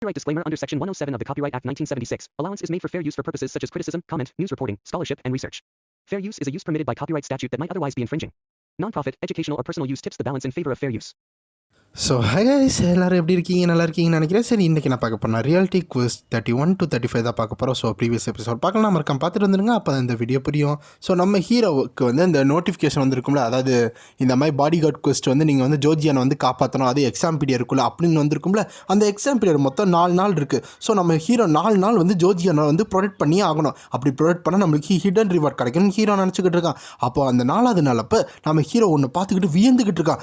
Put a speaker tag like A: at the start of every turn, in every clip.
A: Copyright disclaimer under Section 107 of the Copyright Act 1976. Allowance is made for fair use for purposes such as criticism, comment, news reporting, scholarship, and research. Fair use is a use permitted by copyright statute that might otherwise be infringing. Non-profit, educational, or personal use tips the balance in favor of fair use.
B: So ஹைஸ் எல்லோரும் எப்படி இருக்கீங்க, நல்லா இருக்கீங்கன்னு நினைக்கிறேன். சரி, இன்றைக்கி நான் பார்க்க போகிறேன் ரியாலிட்டி குவிஸ் 31 to 35 தான் பார்க்க போகிறோம். ஸோ ப்ரீவியஸ் எபிசோட் பார்க்கலாம், நம்ம இருக்கான் பார்த்துட்டு வந்துருங்க, அப்போ இந்த வீடியோ புரியும். ஸோ நம்ம ஹீரோவுக்கு வந்து இந்த நோட்டிஃபிகேஷன் வந்துருக்கும்ல, அதாவது இந்த மாதிரி பாடி கார்டு குவிஸ்ட் வந்து நீங்கள் வந்து ஜோர்ஜியானை வந்து காப்பாற்றணும், அது எக்ஸாம் பீரியட் இருக்குல்ல அப்படின்னு வந்துருக்கும்ல. அந்த எக்ஸாம் பீரியட் மொத்தம் 4 நாள் இருக்குது. ஸோ நம்ம ஹீரோ 4 நாள் வந்து ஜோர்ஜியானை வந்து ப்ரொடெக்ட் பண்ணியே ஆகணும். அப்படி ப்ரொடெக்ட் பண்ணால் நம்மளுக்கு ஹிடன் ரிவார்ட் கிடைக்கும்னு ஹீரோ நினச்சிக்கிட்டு இருக்கான். அப்போ அந்த 4வது நாள் அப்போ நம்ம ஹீரோ ஒன்று பார்த்துக்கிட்டு வியந்துக்கிட்டு இருக்கான்.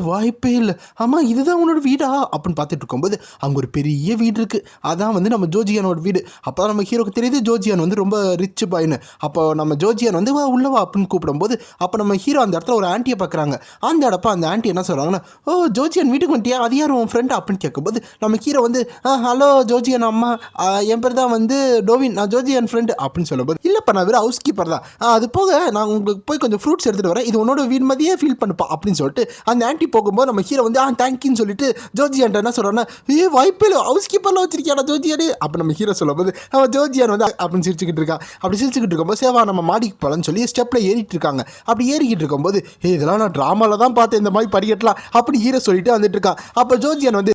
B: வாய்ப்பே இல்லை, ஆமாம் இதுதான் உன்னோட வீடா அப்படின்னு பார்த்துட்டு இருக்கும்போது அங்கே ஒரு பெரிய வீடு இருக்குது. அதான் வந்து நம்ம ஜோர்ஜியானோட வீடு. அப்போ தான் நம்ம ஹீரோக்கு தெரியுது ஜோர்ஜியான் வந்து ரொம்ப ரிச் பாய்னு. அப்போ நம்ம ஜோர்ஜியான் வந்து உள்ளவா அப்படின்னு கூப்பிடும்போது அப்போ நம்ம ஹீரோ அந்த இடத்துல ஒரு ஆண்டியை பார்க்குறாங்க. அந்த ஆண்டி என்ன சொல்கிறாங்கன்னா, ஓ ஜோர்ஜியான் வீட்டுக்கு வந்துட்டியா, அது யார் உன் ஃப்ரெண்டு அப்படின்னு கேட்கும்போது நம்ம ஹீரோ வந்து ஹலோ ஜோர்ஜியான் அம்மா, என் பேர் தான் வந்து டோவின், நான் ஜோர்ஜியான் ஃப்ரெண்டு அப்படின்னு சொல்லும்போது இல்லைப்பா நான் வெறும் ஹவுஸ் கீப்பர் தான், அது போக நான் உங்களுக்கு போய் கொஞ்சம் ஃப்ரூட்ஸ் எடுத்துகிட்டு வரேன், இது உன்னோட வீடு மாதிரியே ஃபீல் பண்ணுப்பா அப்படின்னு சொல்லிட்டு அந்த ஆண்டி போகும்போது நம்ம ஹீரோ வந்து தேங்க்யூன்னு சொல்லிட்டு ஜோர்ஜியான் என்ன சொல்கிறான்னா, வாய்ப்பில் ஹவுஸ் கீப்பர்லாம் வச்சிருக்கியா ஜோர்ஜியானு. அப்போ நம்ம ஹீரோ சொல்லும்போது அவன் ஜோர்ஜியான் வந்து அப்படின்னு சிரிச்சுக்கிட்டு இருக்கான். அப்படி சிரிச்சுக்கிட்டு இருக்கும்போது சேவா நம்ம மாடிக்கு போகலான்னு சொல்லி ஸ்டெப்பில் ஏறிட்டு இருக்காங்க. அப்படி ஏறிக்கிட்டு இருக்கும்போது இதெல்லாம் நான் ட்ராமாவில் தான் பார்த்தேன், இந்த மாதிரி படிக்கட்டலாம் அப்படி ஹீரோ சொல்லிட்டு வந்துட்டு இருக்கான். அப்போ ஜோர்ஜியான் வந்து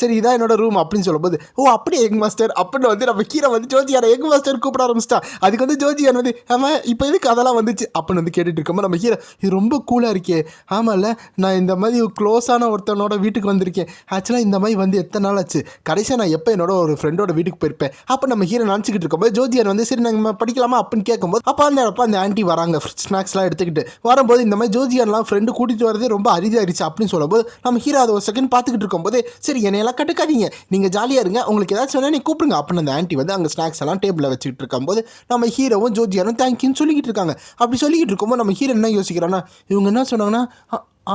B: சரி இதான் என்னோட ரூம் அப்படின்னு சொல்லும்போது அப்படியே எக் மாஸ்டர் அப்படின்னு வந்து நம்ம ஹீரோ வந்து ஜோர்ஜியானை எக் மாஸ்டர் கூப்பிட ஆரம்பிச்சிட்டான். அதுக்கு வந்து ஜோர்ஜியான் வந்து ஆமாம் இப்போ எதுக்கு அதெல்லாம் வந்துச்சு அப்படின்னு வந்து கேட்டுட்டு இருக்கும்போது நம்ம ஹீரோ இது ரொம்ப கூலாக இருக்கே, ஆமாம்ல நான் இந்த மாதிரி க்ளோஸான ஒருத்தனோட வீட்டுக்கு வந்திருக்கேன், ஆக்சுவலாக இந்த மாதிரி வந்து எத்தனை நாள் ஆச்சு, கடைசியாக நான் எப்போ என்னோட ஒரு ஃப்ரெண்டோட வீட்டுக்கு போயிருப்பேன். அப்போ நம்ம ஹீரோ நினச்சிக்கிட்டு இருக்கும்போது ஜோர்ஜியான் வந்து சரி நாங்கள் படிக்கலாமா அப்படின்னு கேட்கும்போது அப்போ அந்த ஆண்டி வராங்க ஸ்நாக்ஸ்லாம் எடுத்துக்கிட்டு வரும்போது இந்த மாதிரி ஜோர்ஜியான்லாம் ஃப்ரெண்டு கூட்டிகிட்டு வரதே ரொம்ப அரிதாயிருச்சு அப்படின்னு சொல்லும்போது நம்ம ஹீரோ அதை ஒரு செகண்ட் பார்த்துக்கிட்டு இருக்கும்போது சரி என்னையெல்லாம் கட்டுக்காதீங்க, நீங்கள் ஜாலியாக இருங்க, உங்களுக்கு ஏதாச்சும் வேணா நீ கூப்பிடுங்க அப்படின்னு அந்த ஆண்டி வந்து அங்கே ஸ்நாக்ஸ் எல்லாம் டேபிளில் வச்சுக்கிட்டு இருக்கும்போது நம்ம ஹீரோவும் ஜோர்ஜியானும் தேங்க்யூன்னு சொல்லிக்கிட்டு இருக்காங்க. அப்படி சொல்லிக்கிட்டு இருக்கும்போது நம்ம ஹீரோ என்ன யோசிக்கிறான்னா, இவங்க என்ன சொன்னாங்கன்னா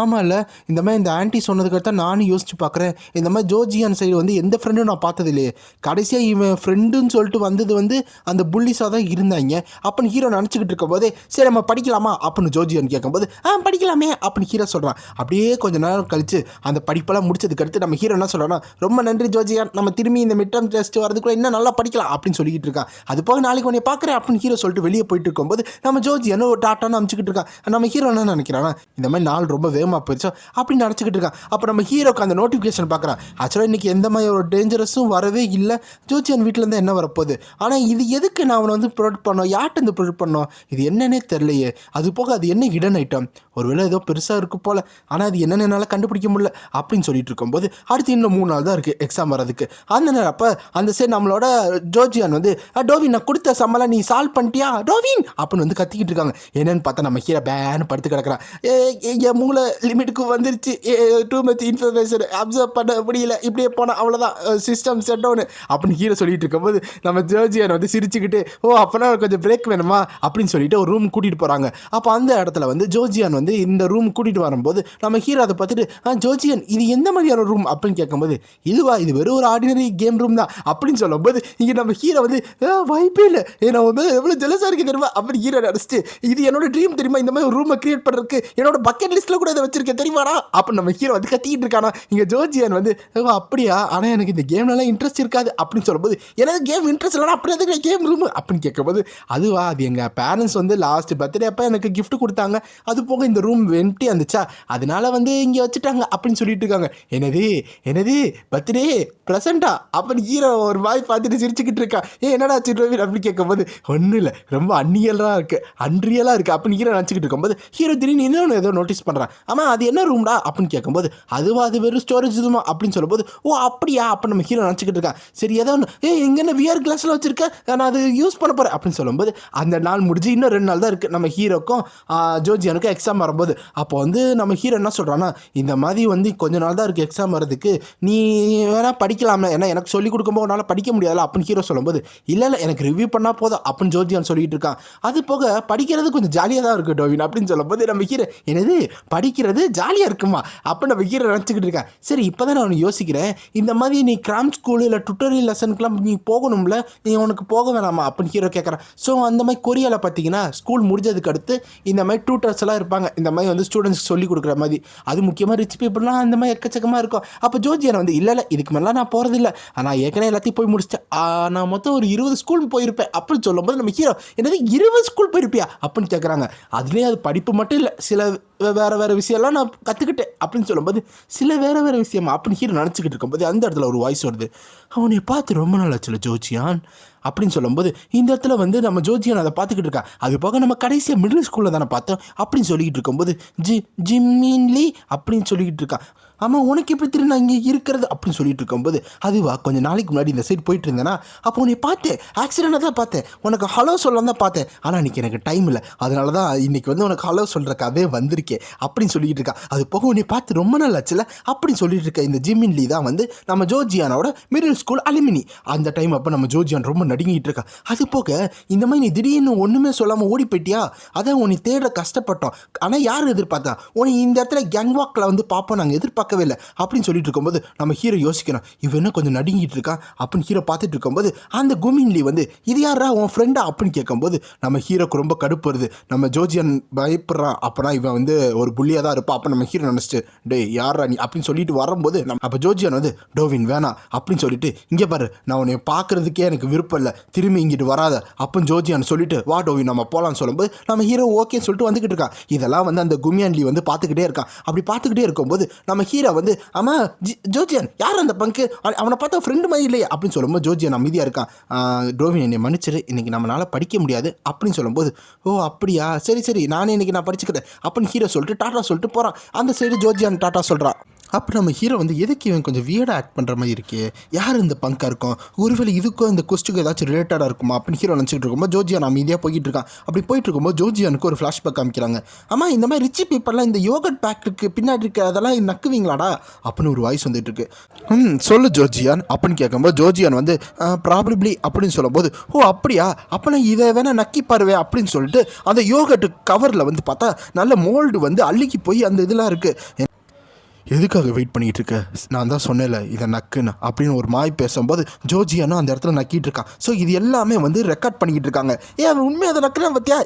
B: ஆமாம் இல்லை இந்த மாதிரி இந்த ஆண்டி சொன்னதுக்கு தான் நானும் யோசிச்சு பார்க்குறேன், இந்த மாதிரி ஜோர்ஜியான் சைடு வந்து எந்த ஃப்ரெண்டும் நான் பார்த்தது இல்லையே, கடைசியாக இவன் ஃப்ரெண்டுன்னு சொல்லிட்டு வந்தது வந்து அந்த புள்ளிஸாக தான் இருந்தாங்க அப்படின்னு ஹீரோ நினச்சிக்கிட்டு இருக்கும்போதே சரி நம்ம படிக்கலாமா அப்படின்னு ஜோர்ஜியான் கேட்கும்போது படிக்கலாமே அப்படின்னு ஹீரோ சொல்கிறான். அப்படியே கொஞ்சம் நேரம் கழித்து அந்த படிப்பெல்லாம் முடிச்சதுக்கு அடுத்து நம்ம ஹீரோ என்ன சொல்கிறான்னா, ரொம்ப நன்றி ஜோர்ஜியான், நம்ம திரும்பி இந்த மிட் டர்ம் டெஸ்ட் வரதுக்குள்ள இன்னும் நல்லா படிக்கலாம் அப்படின்னு சொல்லிக்கிட்டு இருக்கான். அது போக நாளைக்கு உன்னை பார்க்குறேன் அப்படின்னு ஹீரோ சொல்லிட்டு வெளியே போயிட்டு இருக்கும்போது நம்ம ஜோர்ஜியானோ ஒரு டாட்டான்னு அமைச்சிக்கிட்டு இருக்கான். நம்ம ஹீரோ என்ன நினைக்கிறான்னா, இந்த மாதிரி நாள் ரொம்ப போயிடுச்சோ அப்படின்னு நினச்சிக்கிட்டு இருக்கான். அப்போ நம்ம ஹீரோக்கு அந்த நோட்டிஃபிகேஷன் பார்க்குறான். ஆக்சுவலாக இன்றைக்கி எந்த மாதிரி ஒரு டேஞ்சரஸும் வரவே இல்லை, ஜோர்ஜியான் வீட்டிலேருந்து என்ன வரப்போகுது, ஆனால் இது எதுக்கு நான் அவனை வந்து ப்ரொடெக்ட் பண்ணோம், யார்கிட்ட இருந்து ப்ரொடெக்ட் பண்ணோம், இது என்னன்னே தெரியலையே, அது போக அது என்ன இடன் ஐட்டம், ஒருவேளை ஏதோ பெருசாக இருக்கும் போல், ஆனால் அது என்னென்ன என்னால் கண்டுபிடிக்க முடியல அப்படின்னு சொல்லிட்டு இருக்கும்போது அடுத்து இன்னும் 3 நாள் தான் இருக்குது எக்ஸாம் வரதுக்கு. அந்த நேரம் அப்போ அந்த சைடு நம்மளோட ஜோர்ஜியான் வந்து டோவின் நான் கொடுத்த சம்பளம் நீ சால்வ் பண்ணிட்டியா டோவின் அப்படின்னு வந்து கத்திக்கிட்டு இருக்காங்க. என்னன்னு பார்த்தா நம்ம ஹீரோ பேன்னு படுத்து கிடக்குறான். என் மூளை லிமிட்டுக்கு வந்துருச்சு, டூ மச் இன்ஃபர்மேஷன் அப்சர்வ் பண்ண முடியல, இப்படியே போனால் அவ்வளோதான் சிஸ்டம் செட் டவுனு அப்படின்னு ஹீரோ சொல்லிட்டு இருக்கும்போது நம்ம ஜோர்ஜியான் வந்து சிரிச்சுக்கிட்டு அப்போனா கொஞ்சம் பிரேக் வேணுமா அப்படின்னு சொல்லிட்டு ஒரு ரூம் கூட்டிகிட்டு போகிறாங்க. அப்போ அந்த இடத்துல வந்து ஜோர்ஜியான் வந்து இந்த ரூம் கூட்டிகிட்டு வரும்போது நம்ம ஹீரோ அதை பார்த்துட்டு ஜோர்ஜியான் இது எந்த மாதிரியான ரூம் அப்படின்னு கேட்கும்போது இது வெறும் ஒரு ஆர்டினரி கேம் ரூம் தான் அப்படின்னு சொல்லும்போது இங்கே நம்ம ஹீரோ வந்து வாய்ப்பே இல்லை, நான் வந்து எவ்வளோ ஜெலஸாக இருக்கு தெரியுமா அப்படின்னு ஹீரோ நினச்சிட்டு இது என்னோட ட்ரீம் தெரியுமா, இந்த மாதிரி ஒரு ரூமை கிரியேட் பண்ணுறதுக்கு என்னோட பக்கெட் லிஸ்ட்டில் கூட இதை வச்சிருக்கேன் தெரியுமாடா அப்போ நம்ம ஹீரோ வந்து கத்திக்கிட்டு இருக்கானா. இங்கே ஜோர்ஜியான் வந்து அப்படியா, ஆனால் எனக்கு இந்த கேம்லலாம் இன்ட்ரெஸ்ட் இருக்காது அப்படின்னு சொல்லும்போது எனக்கு கேம் இன்ட்ரெஸ்ட் இல்லைனா அப்படி எதுக்கு கேம் ரூம் அப்படின்னு கேட்கும்போது அது எங்கள் பேரண்ட்ஸ் வந்து லாஸ்ட் பர்த்டே அப்போ எனக்கு கிஃப்ட் கொடுத்தாங்க, அது போக இந்த ரூம் வெண்டி இருந்துச்சா அதனால வந்து இங்கே வச்சுட்டாங்க அப்படின்னு சொல்லிட்டு இருக்காங்க. என்னது பர்த்டே ப்ரெசண்டா அப்படின்னு ஹீரோ ஒரு வாய் பார்த்துட்டு சிரிச்சுக்கிட்டு இருக்கா. என்னடா சிறுவீர் அப்படின்னு கேட்கும்போது ஒன்றும் இல்லை ரொம்ப அன்ரியலாக இருக்குது அப்படின்னு ஹீரோ நினச்சிக்கிட்டு இருக்கும்போது ஹீரோ திடீர்னு இன்னொன்று ஏதோ நோட்டீஸ் பண்ணுறான். ஆமாம் அது என்ன ரூம்டா அப்படின்னு கேட்கும்போது அது வெறும் ஸ்டோரேஜ் இதுமா அப்படின்னு சொல்லும்போது அப்படியா அப்படின்னு நம்ம ஹீரோ நினச்சிக்கிட்டு இருக்கான். சரி ஏதோ ஒன்று எங்கே விஆர் கிளாஸில் வச்சுருக்கேன் நான் அது யூஸ் பண்ண போகிறேன் அப்படின்னு சொல்லும்போது அந்த நாள் முடிஞ்சு இன்னும் 2 நாள் தான் இருக்குது நம்ம ஹீரோக்கும் ஜோர்ஜியானுக்கும் எக்ஸாம் வரும்போது. அப்போ வந்து நம்ம ஹீரோ என்ன சொல்கிறான்னா, இந்த மாதிரி வந்து கொஞ்ச நாள் தான் இருக்குது எக்ஸாம் வரதுக்கு, நீ வேணால் படிக்கலாமே, ஏன்னா எனக்கு சொல்லிக் கொடுக்கும்போது உன்னால் படிக்க முடியாதுல்ல அப்படின்னு ஹீரோ சொல்லும்போது இல்லை எனக்கு ரிவ்யூ பண்ணால் போதும் அப்படின்னு ஜோர்ஜியான் சொல்லிட்டு இருக்கான். அது போக படிக்கிறது கொஞ்சம் ஜாலியாக தான் இருக்குது டோவின் அப்படின்னு சொல்லும்போது நம்ம ஹீரோ என்னது படிக்கிறது ஜாலியாக இருக்குமா அப்போ நம்ம ஹீரோ நினச்சிக்கிட்டு இருக்கேன். சரி இப்போ தான் நான் யோசிக்கிறேன், இந்த மாதிரி நீ கிராம் ஸ்கூலு இல்லை டுட்டோரியல் லெசனுக்குலாம் நீ போகணும்ல, நீ உனக்கு போக வேணாமா அப்படின்னு ஹீரோ கேட்குறேன். ஸோ அந்த மாதிரி கொரியாவில் பார்த்தீங்கன்னா ஸ்கூல் முடிஞ்சதுக்கு அடுத்து இந்த மாதிரி டியூட்டர்ஸ் எல்லாம் இருப்பாங்க, இந்த மாதிரி வந்து ஸ்டூடெண்ட்ஸ்க்கு சொல்லி கொடுக்குற மாதிரி. அது முக்கியமாக ரிச் பீப்புளெலாம் அந்த மாதிரி எக்கச்சக்கமாக இருக்கும். அப்போ ஜோஜியான் வந்து இல்லை இதுக்கு மேலே நான் போகிறதில்ல, நான் ஏற்கனவே எல்லாத்தையும் போய் முடிச்சிட்டேன், நான் மொத்தம் ஒரு 20 ஸ்கூல் போயிருப்பேன் அப்படின்னு சொல்லும்போது நம்ம ஹீரோ என்னது 20 ஸ்கூல் போயிருப்பியா அப்படின்னு கேட்குறாங்க. அதுலேயே அது படிப்பு மட்டும் இல்லை, சில வேறு விஷயம்லாம் நான் கற்றுக்கிட்டேன் அப்படின்னு சொல்லும்போது சில வேறு விஷயமா அப்படின்னு ஹீரோ நினச்சிக்கிட்டு இருக்கும்போது அந்த இடத்துல ஒரு வாய்ஸ் வருது, அவனை பார்த்து ரொம்ப நாள் ஆச்சுல ஜோஜியான் அப்படின்னு சொல்லும்போது இந்த இடத்துல வந்து நம்ம ஜோஜியான் அதை பார்த்துக்கிட்டு இருக்கா. அது போக நம்ம கடைசியாக மிடில் ஸ்கூலில் தானே பார்த்தோம் அப்படின்னு சொல்லிக்கிட்டு இருக்கும்போது ஜிம்மின்லி அப்படின்னு சொல்லிக்கிட்டு இருக்கா. ஆமாம் உனக்கு எப்படி தெரியும் நான் இங்கே இருக்கிறது அப்படின்னு சொல்லிட்டு இருக்கும்போது அதுவா கொஞ்சம் நாளைக்கு முன்னாடி இந்த சைடு போயிட்டு இருந்தேன்னா அப்போ உன்னை பார்த்தேன், ஆக்சிடெண்ட்டாக தான் பார்த்தேன், உனக்கு ஹலோ சொல்லலாம் தான் பார்த்தேன், ஆனால் இன்றைக்கி எனக்கு டைம் இல்லை, அதனால தான் இன்றைக்கி வந்து உனக்கு ஹலோ சொல்கிறக்காவே வந்திருக்கேன் அப்படின்னு சொல்லிக்கிட்டு இருக்கா. அது போக உன்னை பார்த்து ரொம்ப நாள் ஆச்சுல அப்படின்னு சொல்லிட்டு இருக்க இந்த ஜிம்மின்லி தான் வந்து நம்ம ஜோஜியானோட மிடில் ஸ்கூல் அலுமினி. அந்த டைம் அப்போ நம்ம ஜோஜியான் ரொம்ப நடுங்கிட்டு இருக்கா. அது போக இந்த மாதிரி நீ திடீர்னு ஒன்றுமே சொல்லாமல் ஓடி போயிட்டியா, அதான் உன்னை தேட கஷ்டப்பட்டோம், ஆனால் யார் எதிர்பார்த்தா உன்னை இந்த இடத்துல கேங் வாக்கில் வந்து பார்ப்போம் நாங்கள் எதிர்பார்க்கவே இல்லை அப்படின்னு சொல்லிட்டு இருக்கும்போது நம்ம ஹீரோ யோசிக்கிறோம், இவன் என்ன கொஞ்சம் நடுங்கிட்டு இருக்கான் அப்படின்னு ஹீரோ பார்த்துட்டு இருக்கும்போது அந்த குமின்லி வந்து இது யாரா உன் ஃப்ரெண்டா அப்படின்னு கேட்கும்போது நம்ம ஹீரோக்கு ரொம்ப கடுப்பு வருது. நம்ம ஜோஜியன் பயப்படுறான், அப்போனா இவன் வந்து ஒரு புள்ளியாக தான் இருப்பான். அப்போ நம்ம ஹீரோ நினச்சிட்டு டே யாரா நீ அப்படின்னு சொல்லிட்டு வரும்போது அப்போ ஜோஜியன் வந்து டோவின் வேணாம் அப்படின்னு சொல்லிட்டு இங்கே பாரு நான் உன்னை பார்க்கறதுக்கே எனக்கு விருப்பம் இல்லை, திரும்பி இங்கிட்டு வராத அப்படின்னு ஜோஜியான் சொல்லிட்டு வா டோவின் நம்ம போகலான்னு சொல்லும்போது நம்ம ஹீரோ ஓகேன்னு சொல்லிட்டு வந்துக்கிட்டு இருக்கான். இதெல்லாம் வந்து அந்த குமியான்லி வந்து பார்த்துக்கிட்டே இருக்கான். அப்படி பார்த்துக்கிட்டே இருக்கும்போது நம்ம ஹீரோ வந்து ஆமாம் ஜோஜியான் யார் அந்த பங்கு, அவனை பார்த்தா ஃப்ரெண்டு மாதிரி இல்லையே அப்படின்னு சொல்லும்போது ஜோஜியான் அமைதியாக இருக்கான். டோவின் என்னை மன்னிச்சிரு, இன்றைக்கி நம்மளால் படிக்க முடியாது அப்படின்னு சொல்லும்போது ஓ அப்படியா சரி நானே இன்றைக்கி நான் படிச்சுக்கிறேன் அப்படின்னு ஹீரோ சொல்லிட்டு டாட்டா சொல்லிட்டு போகிறான். அந்த சைடு ஜோஜியான் டாட்டா சொல்கிறான். அப்போ நம்ம ஹீரோ வந்து எதுக்கு இவன் கொஞ்சம் வியர்டாக ஆக்ட் பண்ணுற மாதிரி இருக்கே, யார் இந்த பங்காக இருக்கும், ஒருவேளை இதுக்கும் இந்த கொஸ்ட்டுக்கு ஏதாச்சும் ரிலேட்டடாக இருக்குமா அப்படின்னு ஹீரோ நினச்சிக்கிட்டு இருக்கும்போது ஜோஜியான் அமைதியாக போய்கிட்டு இருக்கான். அப்படி போயிட்டு இருக்கும்போது ஜோஜியானுக்கு ஒரு ஃப்ளாஷ்பேக் காமிக்கிறாங்க. ஆமாம் இந்த மாதிரி ரிச் பீப்பிள்லாம் இந்த யோகட் பேக்கு பின்னாடி இருக்க அதெல்லாம் நக்குவீங்களாடா அப்படின்னு ஒரு வாய்ஸ் வந்துட்டு இருக்கு. சொல்லு ஜோஜியான் அப்படின்னு கேட்கும்போது ஜோஜியான் வந்து ப்ராபப்ளி அப்படின்னு சொல்லும்போது ஓ அப்படியா அப்போ நான் இதை வேணால் நக்கி பாருவேன் அப்படின்னு சொல்லிட்டு அந்த யோகட் கவரில் வந்து பார்த்தா நல்ல மோல்டு வந்து அள்ளிக்கு போய் அந்த இதெல்லாம் இருக்குது. எதுக்காக வெயிட் பண்ணிகிட்டு இருக்க, நான் தான் சொன்னேன்ல இதை நக்குன்னு அப்படின்னு ஒரு மாய் பேசும்போது ஜோஜியானும் அந்த இடத்துல நக்கிட்டு இருக்கான். ஸோ இது எல்லாமே வந்து ரெக்கார்ட் பண்ணிக்கிட்டு இருக்காங்க. அவன் உண்மையை அதை நக்குறான் பார்த்தியா,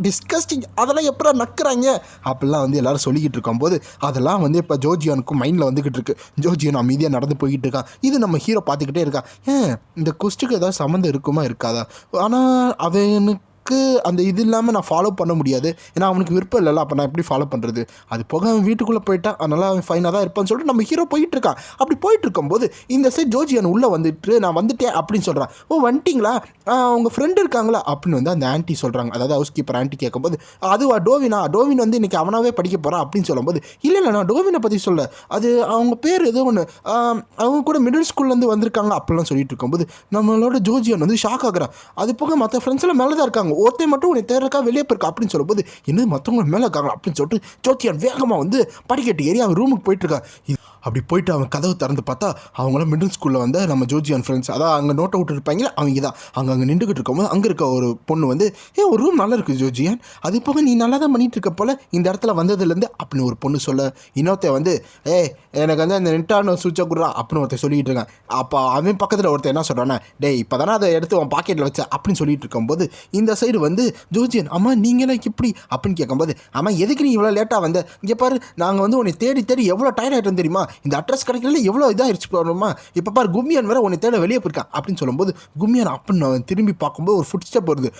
B: டிஸ்கஸ்டிங் அதெல்லாம் எப்படா நக்குறாங்க அப்படிலாம் வந்து எல்லோரும் சொல்லிக்கிட்டு இருக்கும்போது அதெல்லாம் வந்து இப்போ ஜோஜியானுக்கும் மைண்டில் வந்துக்கிட்டு இருக்கு. ஜோஜியான் அமைதியாக நடந்து போய்கிட்டு இருக்கான். இது நம்ம ஹீரோ பார்த்துக்கிட்டே இருக்கான். இந்த குஸ்ட்டுக்கு ஏதாவது சம்மந்தம் இருக்குமா இருக்காதா, ஆனால் அவனுக்கு அந்த இது இல்லாமல் நான் ஃபாலோ பண்ண முடியாது, ஏன்னா அவனுக்கு விருப்பம் இல்லைல்ல, அப்போ நான் எப்படி ஃபாலோ பண்ணுறது, அது போக அவன் வீட்டுக்குள்ளே போயிட்டான் அதனால் அவன் ஃபைனாக தான் இருப்பான்னு சொல்லிட்டு நம்ம ஹீரோ போயிட்டுருக்கான். அப்படி போயிட்டுருக்கும்போது இந்த சைட் ஜோஜியான் உள்ளே வந்துட்டு நான் வந்துட்டேன் அப்படின்னு சொல்கிறான். ஓ வந்துட்டிங்களா, உங்கள் ஃப்ரெண்டு இருக்காங்களா அப்படின்னு வந்து அந்த ஆன்ட்டி சொல்கிறாங்க, அதாவது ஹவுஸ் கீப்பர் ஆன்ட்டி கேட்கும்போது அதுவா டோவின் வந்து இன்றைக்கி அவனாவே படிக்க போகிறான் அப்படின்னு சொல்லும்போது இல்லை நான் டோவினை பற்றி சொல்ல, அது அவங்க பேர் ஏதோ ஒன்று அவங்க கூட மிடில் ஸ்கூல்லேருந்து வந்திருக்காங்க அப்படிலாம் சொல்லிட்டு இருக்கும்போது நம்மளோட ஜோஜியான் வந்து ஷாக் ஆகுறான். அது போக மற்ற ஃப்ரெண்ட்ஸ் எல்லாம் மேலே தான் இருக்காங்க, ஒருத்தர் மட்டும் உன்னை தேர்றக்கா வெளியே போயிருக்கா அப்படின்னு சொல்லும்போது என்னது மற்றவங்க மேலே இருக்காங்க அப்படின்னு சொல்லிட்டு ஜோஜியான் வேகமாக வந்து படிக்கட்டு ஏறி அவன் ரூமுக்கு போயிட்டுருக்கா. அப்படி போயிட்டு அவன் கதவை திறந்து பார்த்தா அவங்களாம் மிடில் ஸ்கூலில் வந்து நம்ம ஜோஜியான் ஃப்ரெண்ட்ஸ், அதான் அங்கே நோட்டை விட்டு இருப்பாங்களே அவங்க தான். அங்கே நின்றுக்கிட்டு இருக்கும்போது அங்கே இருக்க ஒரு பொண்ணு வந்து ஒரு ரூம் நல்லா இருக்குது ஜோஜியான், அது போக நீ நல்லா தான் பண்ணிகிட்டு இருக்க போல் இந்த இடத்துல வந்ததுலேருந்து அப்படின்னு ஒரு பொண்ணு சொல்ல, இன்னொருத்த வந்து எனக்கு வந்து அந்த நெட்டான சுவிட்சை கொடுறா அப்படின்னு ஒருத்தர் சொல்லிகிட்டு இருக்கான். அப்போ அவன் பக்கத்தில் ஒருத்தர் என்ன சொல்கிறானே இப்போ தானே அதை எடுத்து அவன் பாக்கெட்டில் வச்ச அப்படின்னு சொல்லிட்டு இருக்கும்போது இந்த சைடு வந்து ஜோஜியன் அம்மா நீங்களாம் இப்படி அப்படின்னு கேட்கும்போது அம்மா எதுக்கு நீ இவ்வளோ லேட்டாக வந்த, இங்கே பாரு நாங்கள் வந்து உன்னை தேடி எவ்வளோ டயர்ட் ஆகிட்டோம் தெரியுமா, இந்த அட்ரஸ் கிடைக்கல எவ்வளோ இதாகிடுச்சு போகணுமா, இப்போ பாரு கும்மியான் வேறு உன்னை தேட வெளியே போயிருக்கான் அப்படின்னு சொல்லும்போது கும்மியான் அப்படின்னு திரும்பி பார்க்கும்போது ஒரு ஃபுட் ஸ்டெப் வருது.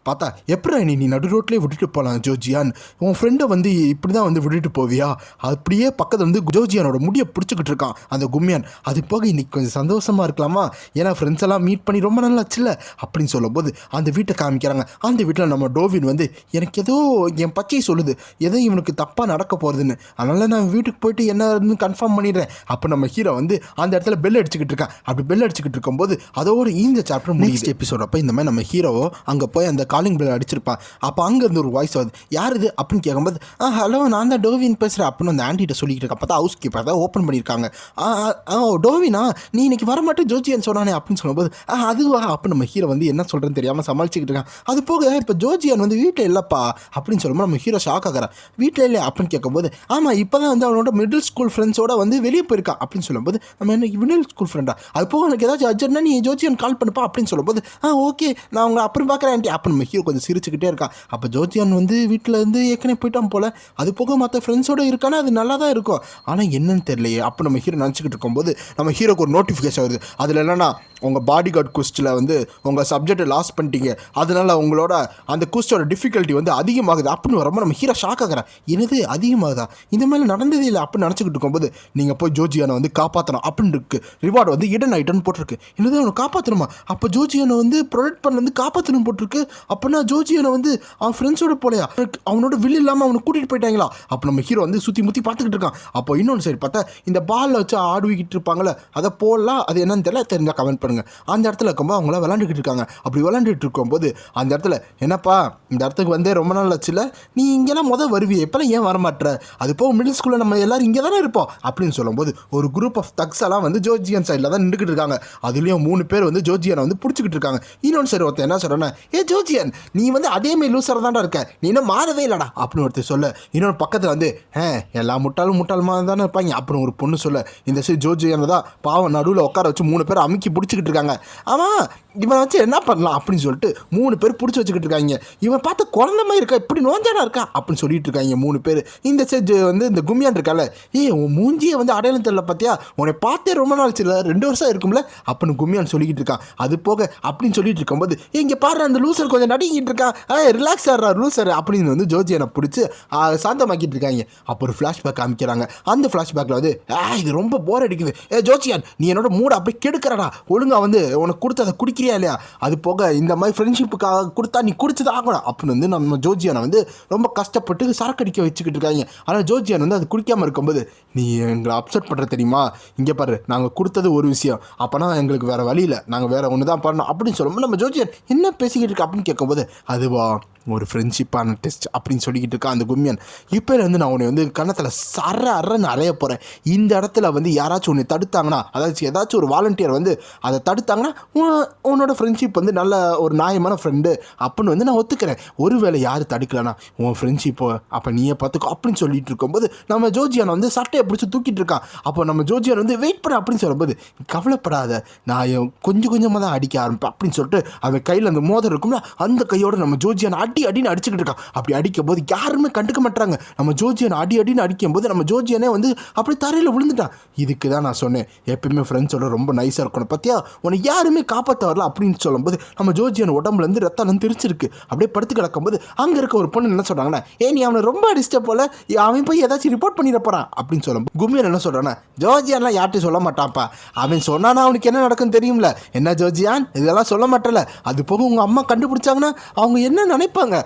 B: பார்த்தா எப்படி நீ நடு ரோட்லேயே விட்டுட்டு போகலாம் ஜோஜியான், உன் ஃப்ரெண்டை வந்து இப்படி தான் வந்து விட்டுட்டு போவியா, அப்படியே பக்கத்தில் வந்து ஜோஜியானோட முடியை பிடிச்சிக்கிட்டு இருக்கான் அந்த கும்மியான். அது போக இன்றைக்கி கொஞ்சம் சந்தோஷமாக இருக்கலாமா, ஏன்னா ஃப்ரெண்ட்ஸ் எல்லாம் மீட் பண்ணி ரொம்ப நல்லா ஆச்சுல்ல அப்படின்னு சொல்லும்போது அந்த வீட்டை காமிக்கிறாங்க. அந்த வீட்டில் நம்ம டோவின் வந்து எனக்கு ஏதோ என் பச்சை சொல்லுது ஏதோ இவனுக்கு தப்பாக நடக்க போகிறதுன்னு, அதனால் நான் வீட்டுக்கு போயிட்டு என்னன்னு கன்ஃபார்ம் பண்ணிடுறேன். அப்போ நம்ம ஹீரோ வந்து அந்த இடத்துல பெல் அடிச்சுக்கிட்டு இருக்கான். அப்படி பெல் அடிச்சுக்கிட்டு இருக்கும்போது அதோட இந்த சாப்டர் நெக்ஸ்ட் எபிசோட் அப்போ இந்த மாதிரி நம்ம ஹீரோவோ அங்கே போய் அந்த காலிங் பெல் அடிச்சிருப்பான். அப்போ அங்கேருந்து ஒரு வாய்ஸ் வருது, யார் இது அப்படின்னு கேட்கும்போது, ஹலோ நான் தான் டோவின் பேசுகிறேன் அப்படின்னு அந்த ஆண்டிகிட்ட சொல்லிக்கிட்டு இருக்கேன். பார்த்தா ஹவுஸ் கீப்பர் தான் ஓப்பன் பண்ணியிருக்காங்க. டோவினா நீ இன்னைக்கு வரமாட்டேன் ஜோர்ஜியான்னு சொன்னானே அப்படின்னு சொல்லும்போது, அதுவா அப்போ நம்ம ஹீரோ வந்து என்ன சொல்கிறேன்னு தெரியாமல் சமாளிச்சுக்கிட்டு இருக்கான். அது போக இப்போ ஜோர்ஜியான் வந்து வீட்டில் இல்லைப்பா அப்படின்னு சொல்லும்போது நம்ம ஹீரோ ஷாக் ஆகிறான். வீட்டில் இல்லை அப்படின்னு கேட்கும்போது, ஆமாம் இப்போ தான் வந்து அவனோட மிடில் ஸ்கூல் ஃப்ரெண்ட்ஸோட வந்து வெளியே போயிருக்கான் அப்படின்னு சொல்லும்போது, நம்ம என்ன மிடில் ஸ்கூல் ஃப்ரெண்டா, அது போக எனக்கு ஏதாச்சும் அர்ஜென்ட்னா நீ ஜோர்ஜியான் கால் பண்ணுப்பா அப்படின்னு சொல்லும்போது, ஓகே நான் உங்களை அப்புறம் பார்க்குறேன் ஆண்டி அப்போ நம்ம ஹீரோ கொஞ்சம் சிரிச்சுக்கிட்டே இருக்கான். அப்போ ஜோர்ஜியான் வந்து வீட்டில் இருந்து ஏற்கனவே போயிட்டான் போல், அது போக மற்ற ஃப்ரெண்ட்ஸோடு இருக்கானா அது நல்லா தான் இருக்கும், ஆனால் என்னன்னு தெரியலையே அப்போ நம்ம ஹீரோ நினச்சிக்கிட்டு இருக்கும்போது நம்ம ஹீரோக்கு ஒரு நோட்டிஃபிகேஷன் வருது. அதில் என்னென்னா, உங்கள் பாடி கார்டு குஸ்ட்டில் வந்து உங்கள் சப்ஜெக்டை லாஸ் பண்ணிட்டீங்க, அதனால் உங்களோட அந்த குஸ்டோட டிஃபிகல்ட்டி வந்து அதிகமாகுது அப்படின்னு வரப்போ நம்ம ஹீரோ ஷாக் ஆகிறேன். என்னது அதிகமாகுதா, இந்த மாதிரி நடந்ததே இல்லை அப்படின்னு நினச்சிக்கிட்டு இருக்கும்போது, நீங்கள் போய் ஜோர்ஜியானை வந்து காப்பாற்றணும் அப்படின்னு இருக்கு. ரிவார்டு வந்து இடன் ஐட்டன் போட்டிருக்கு. என்னது அவனை காப்பாற்றணுமா, அப்போ ஜோர்ஜியானை வந்து ப்ரொடெக்ட் பண்ண வந்து காப்பாற்றணும் போட்டிருக்கு. அப்படின்னா ஜோர்ஜியானை வந்து அவன் ஃப்ரெண்ட்ஸோட போலையா, அவனோட வில் இல்லாமல் அவனை கூட்டிகிட்டு போயிட்டாங்களா. அப்போ நம்ம ஹீரோ வந்து சுற்றி முற்றி பார்த்துக்கிட்டு இருக்கான். அப்போ இன்னொன்று சரி பார்த்தா இந்த பாலில் வச்சு ஆடுவிக்கிட்டு இருப்பாங்களே அதை போடலாம், அது என்னன்னு தெரியல, தெரிஞ்சால் கமெண்ட் பண்ணுங்கள். அந்த இடத்துல இருக்கும்போது அவங்கள விளாண்டுக்கிட்டு இருக்காங்க. அப்படி விளாண்டுட்டு இருக்கும்போது அந்த இடத்துல, என்னப்பா இந்த இடத்துக்கு வந்தே ரொம்ப நாள் ஆச்சுல, நீ இங்கெல்லாம் வருவியே எப்போல்லாம் ஏன் வரமாட்டுற, அது போக மிடில் ஸ்கூலில் நம்ம எல்லாரும் இங்கே தானே இருப்போம் அப்படின்னு சொல்லும்போது ஒரு குரூப் ஆஃப் தக்ஸ் எல்லாம் வந்து ஜோர்ஜியன் சைடில் தான் நின்றுக்கிட்டு இருக்காங்க. அதுலேயும் 3 பேர் வந்து ஜோர்ஜியனை வந்து பிடிச்சிக்கிட்டு இருக்காங்க. இன்னொன்று சரி ஒருத்தர் என்ன சொல்கிறேன்னா, ஜோர்ஜியன் நீ வந்து அதேமாரி லூசராக தான்டா இருக்க, நீ இன்னும் மாறவே இல்லைடா அப்படின்னு ஒருத்தர் சொல்ல, இன்னொரு பக்கத்தில் வந்து எல்லா முட்டாளுமா தானே இருப்பாங்க அப்புறம் ஒரு பொண்ணு சொல்ல, இந்த சைடு ஜோர்ஜியனை தான் பாவம் நடுவில் உட்கார வச்சு 3 பேர் அமுக்கி பிடிச்சிக்கிட்டு இருக்காங்க. ஆமாம் இவனை வச்சு என்ன பண்ணலாம் அப்படின்னு சொல்லிட்டு 3 பேர் பிடிச்சி வச்சுக்கிட்டு இருக்காங்க. இவன் பார்த்து குழந்த மாதிரி இருக்கா, இப்படி நோஞ்சானா இருக்கா அப்படின்னு சொல்லிட்டு இருக்காங்க 3 பேர். இந்த சைடு வந்து இந்த கும்மியான் இருக்கால, உன் மூஞ்சியை வந்து அடையாளம் தெரியல பார்த்தியா, உன்னை பார்த்தே ரொம்ப நாள் இல்லை 2 வருஷம் இருக்கும்ல அப்படின்னு கும்மியான் சொல்லிக்கிட்டு இருக்கான். அது போக அப்படின்னு சொல்லிட்டு இருக்கும்போது, இங்கே பாரு அந்த லூசர் கொஞ்சம் நடிக்கிட்டு இருக்கான், ரிலாக்ஸ் ஆடுறா லூசர் அப்படின்னு வந்து ஜோர்ஜியனை பிடிச்சி சாந்தமாக்கிட்டு இருக்காங்க. அப்போ ஒரு ஃப்ளாஷ்பேக் காமிக்கிறாங்க. அந்த ஃப்ளாஷ்பேக்கில் வந்து இது ரொம்ப போர் அடிக்குது, ஜோர்ஜியான் நீ என்னோட மூடை அப்படியே கெடுக்கிறடா, ஒழுங்கா வந்து உனக்கு கொடுத்ததை குடிக்கிறியா இல்லையா, அது போக இந்த மாதிரி ஃப்ரெண்ட்ஷிப்புக்காக கொடுத்தா நீ குடிச்சது ஆகணும் அப்படின்னு வந்து நம்ம ஜோர்ஜியானை வந்து ரொம்ப கஷ்டப்பட்டு சரக்கடிக்க வச்சுக்கிட்டு இருக்காங்க. ஆனால் ஜோர்ஜியான் வந்து அது குடிக்காமல் இருக்கும்போது, நீ எங்களை அப்செட் பண்ணுற தெரியுமா, இங்கே பாரு நாங்கள் கொடுத்தது ஒரு விஷயம், அப்போனா எங்களுக்கு வேறு வழி இல்லை, நாங்கள் வேறு ஒன்று தான் பண்ணோம் அப்படின்னு சொல்லும்போது நம்ம ஜோர்ஜியான் என்ன பேசிக்கிட்டு இருக்கா அப்படின்னு கேட்கும்போது, அதுவா ஒரு ஃப்ரெண்ட்ஷிப்பான டெஸ்ட் அப்படின்னு சொல்லிக்கிட்டு இருக்கா அந்த கும்மியன். இப்போ வந்து நான் உன்னை வந்து கன்னத்தில் அறன்னு அறைய போகிறேன், இந்த இடத்துல வந்து யாராச்சும் உன்னை தடுத்தாங்கன்னா, அதாச்சும் ஏதாச்சும் ஒரு வாலண்டியர் வந்து அதை தடுத்தாங்கன்னா உன்னோட ஃப்ரெண்ட்ஷிப் வந்து நல்ல ஒரு நியாயமான ஃப்ரெண்டு அப்படின்னு வந்து நான் ஒத்துக்கிறேன். ஒருவேளை யார் தடுக்கலனா உன் ஃப்ரெண்ட்ஷிப்போ அப்போ நீயே பார்த்துக்கோ அப்படின்னு சொல்லிட்டு இருக்கும்போது நம்ம ஜோர்ஜியான் வந்து சட்டையை பிடிச்சி தூக்கிட்டு இருக்கான். அப்போ நம்ம ஜோர்ஜியான் வந்து வெயிட் பண்ண அப்படின்னு சொல்லும்போது, கவலைப்படாத நான் கொஞ்சம் கொஞ்சமாக தான் அடிக்க ஆரம்பிப்பேன் அப்படின்னு சொல்லிட்டு அவன் கையில் அந்த மோதிரம் இருக்கும்ல அந்த கையோட நம்ம ஜோர்ஜியான் அடின்னு அடிச்சுக்கிட்டு இருக்கான். அப்படி அடிக்கும் போது யாருமே கண்டுக்க மாட்டாங்க. நம்ம ஜோர்ஜியான் அடின்னு அடிக்கும் போது நம்ம ஜோர்ஜியானே வந்து அப்படி தரையில் விழுந்துட்டான். இதுக்கு தான் நான் சொன்னேன் எப்பயுமே ஃப்ரெண்ட்ஸோட ரொம்ப நைஸாக இருக்கணும், பார்த்தியா உன்னை யாருமே காப்பாற்ற வரல அப்படின்னு சொல்லும்போது நம்ம ஜோர்ஜியான் உடம்புலேருந்து ரத்தம் தெரிச்சிருக்கு. அப்படியே படுத்து கிடக்கும்போது அங்கே இருக்க ஒரு பொண்ணு என்ன சொல்கிறாங்கன்னா, நீ அவனை ரொம்ப அடிச்சிட்ட போல, அவன் போய் ஏதாச்சும் ரிப்போர்ட் பண்ணிட போகிறான் அப்படின்னு சொல்லும். கும்மியன் என்ன சொல்கிறான்னா, ஜோர்ஜியான்லாம் யார்ட்டையும் சொல்ல மாட்டான்ப்பா, அவன் சொன்னானா அவனுக்கு என்ன நடக்குன்னு தெரியும்ல, என்ன ஜோர்ஜியான் இதெல்லாம் சொல்ல மாட்டல, அது போக உங்கள் அம்மா கண்டுபிடிச்சாங்கன்னா அவங்க என்ன நினைப்பாங்க,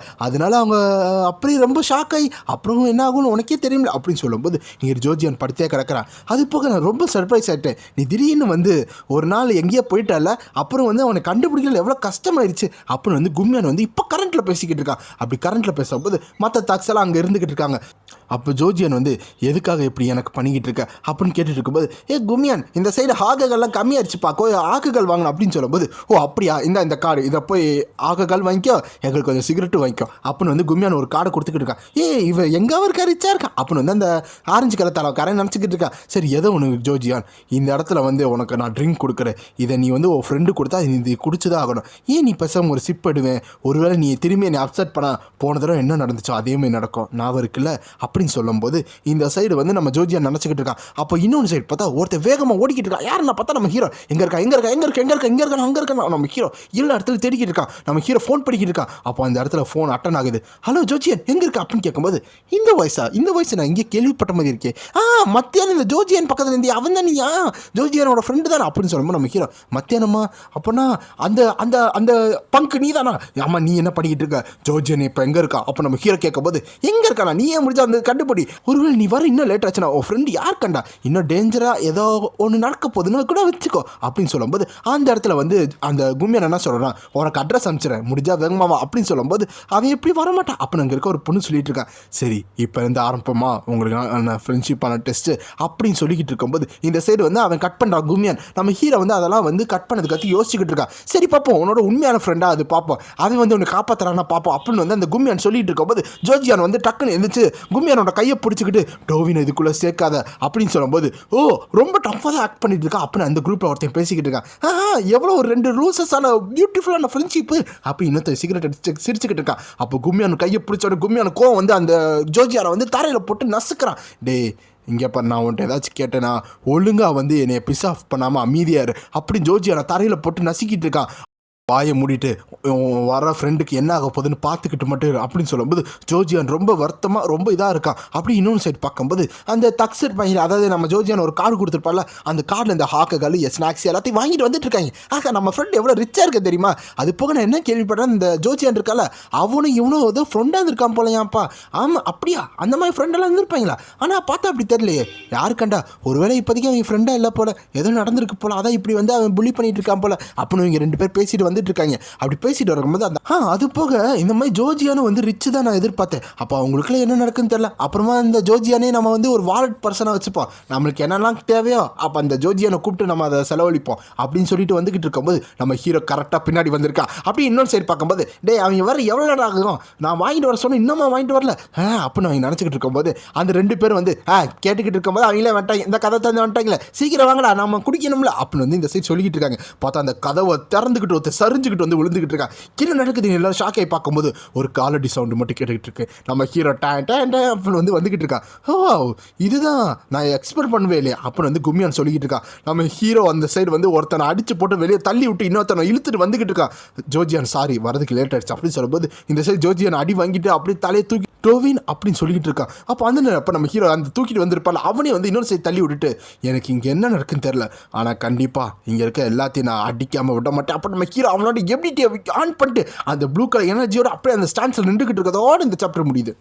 B: அதனால அவங்க அப்படியே ரொம்ப ஷாக் ஆகி அப்புறம் என்ன ஆகும்னு உனக்கே தெரியும்ல அப்படின்னு சொல்லும்போது இங்கே ஜோர்ஜியான் படுத்தே கிடக்கிறான். அது போக நான் ரொம்ப சர்ப்ரைஸ் ஆகிட்டேன், நீ திடீர்னு வந்து ஒரு நாள் எங்கேயோ போயிட்டால, அப்புறம் வந்து அவனை கண்டுபிடிக்கல எவ்வளோ கஷ்டமாயிருச்சு அப்படின்னு வந்து கும்மியான் வந்து இப்போ கரண்ட்டில் பேசிக்கிட்டு இருக்கான். அப்படி கரண்ட்டில் பேசும்போது மற்ற தாக்ஸெல்லாம் அங்கே இருந்துக்கிட்டு இருக்காங்க. அப்போ ஜோர்ஜியான் வந்து எதுக்காக இப்படி எனக்கு பண்ணிக்கிட்டு இருக்க அப்படின்னு கேட்டுட்டு இருக்கும்போது, கும்மியான் இந்த சைடு ஆகுகள்லாம் கம்மியாகிடுச்சுப்பா, ஆகுகள் வாங்கணும் அப்படின்னு சொல்லும்போது, அப்படியா இந்த கார்டு இதை போய் ஆகுகள் வாங்கிக்கோ, எங்களுக்கு கொஞ்சம் சிகரெட்டு வாங்கிக்கோ அப்படின்னு வந்து கும்மியான் ஒரு கார்டை கொடுத்துக்கிட்டு இருக்கான். இவன் எங்கே இருக்கா ரிச்சா இருக்கான் அப்படின்னு வந்து அந்த ஆரஞ்சு கலர் தரக்காரன் நினச்சிக்கிட்டு இருக்கான். சரி ஏதோ உனக்கு ஜோர்ஜியான் இந்த இடத்துல வந்து உனக்கு நான் ட்ரிங்க் கொடுக்குறேன், இதை நீ வந்து உன் ஃப்ரெண்டு கொடுத்தா இது குடிச்சுதான் ஆகணும், நீ பேசாமல் ஒரு சிப் எடுவேன், ஒருவேளை நீ திரும்பி என்னை அப்செட் பண்ண போன தடவை என்ன நடந்துச்சோ அதேமாதிரி நடக்கும் ஞாபகம் இருக்குல்ல அப்படின்னு சொல்லும்போது இந்த சைடு வந்து நம்ம ஜோர்ஜியான் நினச்சிக்கிட்டு இருக்கான். அப்போ இன்னொன்று சைடு பார்த்தா ஒருத்தர் வேகமாக ஓடிக்கிட்டு இருக்கான். யாருன்னா பார்த்தா நம்ம ஹீரோ எங்கே இருக்கா அங்கே இருக்கான் நம்ம ஹீரோ எல்லா இடத்துல தேடிக்கிட்டு இருக்கான். நம்ம ஹீரோ ஃபோன் பண்ணிக்கிட்டு இருக்கான். அப்போ அந்த இடத்துல இடத்துல ஃபோன் அட்டன் ஆகுது. ஹலோ ஜோஜியன் எங்கே இருக்கா அப்படின்னு கேட்கும்போது, இந்த வாய்ஸ் நான் இங்கே கேள்விப்பட்ட மாதிரி இருக்கேன். மத்தியானம் இந்த ஜோஜியன் பக்கத்தில் இருந்து அவன் தான் நீயா ஜோஜியனோட ஃப்ரெண்டு தானே அப்படின்னு சொல்லும்போது நம்ம ஹீரோ, மத்தியானமா அப்போனா அந்த அந்த அந்த பங்கு நீ தானா? ஆமாம், நீ என்ன பண்ணிக்கிட்டு இருக்க? ஜோஜியன் இப்போ எங்கே இருக்கா? அப்போ நம்ம ஹீரோ கேட்கும்போது, எங்கே இருக்கானா நீ ஏன் முடிஞ்சா அந்த கண்டுபிடி, ஒருவேளை நீ வர இன்னும் லேட் ஆச்சுன்னா உன் ஃப்ரெண்டு யார் கண்டா, இன்னும் டேஞ்சராக ஏதோ ஒன்று நடக்க போகுதுன்னு கூட வச்சுக்கோ அப்படின்னு சொல்லும்போது, அந்த இடத்துல வந்து அந்த கும்மியன் என்ன சொல்கிறான், உனக்கு அட்ரஸ் அனுப்பிச்சிடறேன் முடிஞ்சா வேகமாவா அப்படின்னு சொல்லும்போது, அவன் எப்படி வரமாட்டான் அப்படின்னு அங்கே இருக்க ஒரு பொண்ணு சொல்லிட்டு இருக்கான். சரி இப்போ இருந்து ஆரம்பமா உங்களுக்கு ஃப்ரெண்ட்ஷிப்பான டெஸ்ட்டு அப்படின்னு சொல்லிக்கிட்டு இருக்கும்போது, இந்த சைடு வந்து அவன் கட் பண்ணுறான் கும்மியன். நம்ம ஹீரோ வந்து அதெல்லாம் வந்து கட் பண்ணதுக்கு யோசிச்சுக்கிட்டு இருக்கான். சரி பார்ப்போம் உன்னோட உண்மையான ஃப்ரெண்டாக அது பார்ப்போம், அவன் வந்து உன்னை காப்பாற்றுறானா பார்ப்போம் அப்படின்னு வந்து அந்த கும்மியான் சொல்லிட்டு இருக்கும்போது, ஜோஜியான் வந்து டக்குன்னு எழுந்துச்சு கும்மியானோட கையை பிடிச்சிக்கிட்டு, டோவின் இதுக்குள்ளே சேர்க்காத அப்படின்னு சொல்லும்போது, ஓ ரொம்ப டஃப்பாக தான் ஆக்ட் பண்ணிட்டு இருக்கா அப்படின்னு அந்த குரூப்பில் ஒருத்தன் பேசிக்கிட்டு இருக்கான். எவ்வளோ ஒரு 2 ரூசஸான பியூட்டிஃபுல்லான ஃப்ரெண்ட்ஷிப்பு அப்படி இன்னொருத்த சிகரெட் அடிச்சு சிரிச்சுக்கிட்டு இருக்கான். அப்போ கும்மியான் கையை பிடிச்சோட கும்மியான கோவம் வந்து அந்த ஜோஜியாரை வந்து தரையில் போட்டு நசுக்கிறான். டே இங்கே பாரு, நான் உன்ட்ட ஏதாச்சும் கேட்டேன்னா ஒழுங்காக வந்து என்னை பிஸ் ஆஃப் பண்ணாமல் அமைதியாரு அப்படின்னு ஜோஜியாரை தரையில் போட்டு நசுக்கிட்டு இருக்கான். வாயை மூடிட்டு வர ஃப்ரெண்டுக்கு என்ன ஆக போகுதுன்னு பார்த்துக்கிட்டு மட்டும் அப்படின்னு சொல்லும்போது ஜோஜியான் ரொம்ப வருத்தமாக ரொம்ப இதாக இருக்கான். அப்படி இன்னொன்று சைடு பார்க்கும்போது அந்த தக்ஸர் பையன், அதாவது நம்ம ஜோஜியான் ஒரு கார்டு கொடுத்துருப்பால, அந்த கார்டில் இந்த ஹாக்ககள் ஸ்நாக்ஸ் எல்லாத்தையும் வாங்கிட்டு வந்துட்டு இருக்காங்க. நம்ம ஃப்ரெண்ட் எவ்வளோ ரிச்சாக இருக்க தெரியுமா? அது போக நான் என்ன கேள்விப்பட்டேன், இந்த ஜோஜியான் இருக்கால அவனும் இவனும் ஏதோ ஃப்ரெண்டாக இருந்திருக்கான் போலையாப்பா. ஆமாம் அப்படியா, அந்த மாதிரி ஃப்ரெண்டெல்லாம் இருந்திருப்பாங்களா? ஆனால் பார்த்தா அப்படி தெரியலையே யாரு கண்டா. ஒருவேளை இப்போதைக்கு அவன் ஃப்ரெண்டாக இல்லை போல, ஏதோ நடந்திருக்கு போல, அதான் இப்படி வந்து அவன் புள்ளி பண்ணிட்டு இருக்கான் போல அப்படின்னு இவங்க 2 பேர் பேசிட்டு வந்து இருக்காங்க. அப்படி பேசிட்டு வரும்போது அந்த அது போக இந்த மாதிரி ஜோஜியானு வந்து ரிச்சு தான் நான் எதிர்பார்த்தேன். அப்போ அவங்களுக்குள்ள என்ன நடக்குன்னு தெரியல. அப்புறமா இந்த ஜோஜியானே நம்ம வந்து ஒரு வாலெட் பர்சனாக வச்சுப்போம், நம்மளுக்கு என்னெல்லாம் தேவையோ அப்போ அந்த ஜோஜியானை கூப்பிட்டு நம்ம அதை செலவழிப்போம் அப்படின்னு சொல்லிட்டு வந்துக்கிட்டு இருக்கும்போது நம்ம ஹீரோ கரெக்டாக பின்னாடி வந்திருக்கா. அப்படி இன்னொரு சைடு பார்க்கும்போது, டே அவங்க வர எவ்வளோ நேரம் ஆகும், நான் வாங்கிட்டு வர சொன்னேன் இன்னும் வாங்கிட்டு வரல அப்படின்னு அவங்க நினச்சிக்கிட்டு இருக்கும்போது அந்த 2 பேரும் வந்து கேட்டுக்கிட்டு இருக்கும்போது அவங்களே வந்துட்டாங்க, இந்த கதை தந்து வந்துட்டாங்களே சீக்கிரம் வாங்கடா நம்ம குடிக்கணும்ல அப்படின்னு வந்து இந்த சைடு சொல்லிக்கிட்டு இருக்காங்க. பார்த்தா அந்த கதவை திறந்துக்கிட்டு சரிஞ்சுக்கிட்டு வந்து விழுந்துக்கிட்டு இருக்கா. கீழே நடக்குது எல்லாரும் ஷாக் ஆகி பார்க்கும்போது ஒரு காலடி சவுண்டு மட்டும் கேட்டுக்கிட்டு இருக்கு. நம்ம ஹீரோ அப்படின்னு வந்து வந்துக்கிட்டு இருக்கான். இதுதான் நான் எக்ஸ்பெக்ட் பண்ணவே இல்லையா அப்படின்னு வந்து கும்மியான் சொல்லிக்கிட்டு இருக்கான். நம்ம ஹீரோ அந்த சைடு வந்து ஒருத்தனை அடிச்சு போட்டு வெளியே தள்ளி விட்டு இன்னொருத்தனை இழுத்துட்டு வந்துக்கிட்டு இருக்கான். ஜோஜியான் சாரி வரதுக்கு லேட் ஆயிடுச்சு அப்படின்னு சொல்லும்போது இந்த சைடு ஜோஜியான் அடி வாங்கிட்டு அப்படியே தலையை தூக்கி டோவின் அப்படின்னு சொல்லிக்கிட்டு இருக்கான். அப்போ அப்போ நம்ம ஹீரோ அந்த தூக்கிட்டு வந்திருப்பாள், அவனே வந்து இன்னொரு சைடு தள்ளி விட்டுட்டு, எனக்கு இங்கே என்ன நடக்குன்னு தெரில, ஆனால் கண்டிப்பாக இங்கே இருக்க எல்லாத்தையும் நான் அடிக்காமல் விட மாட்டேன். அப்போ நம்ம ஹீரோ அவனோட எபிலிட்டியை ஆன் பண்ணிட்டு அந்த ப்ளூ கலர் எனர்ஜியோட அப்படியே அந்த ஸ்டாண்ட்ஸில் நின்றுக்கிட்டு இருக்கிறதோடு இந்த சாப்டர் முடியுது.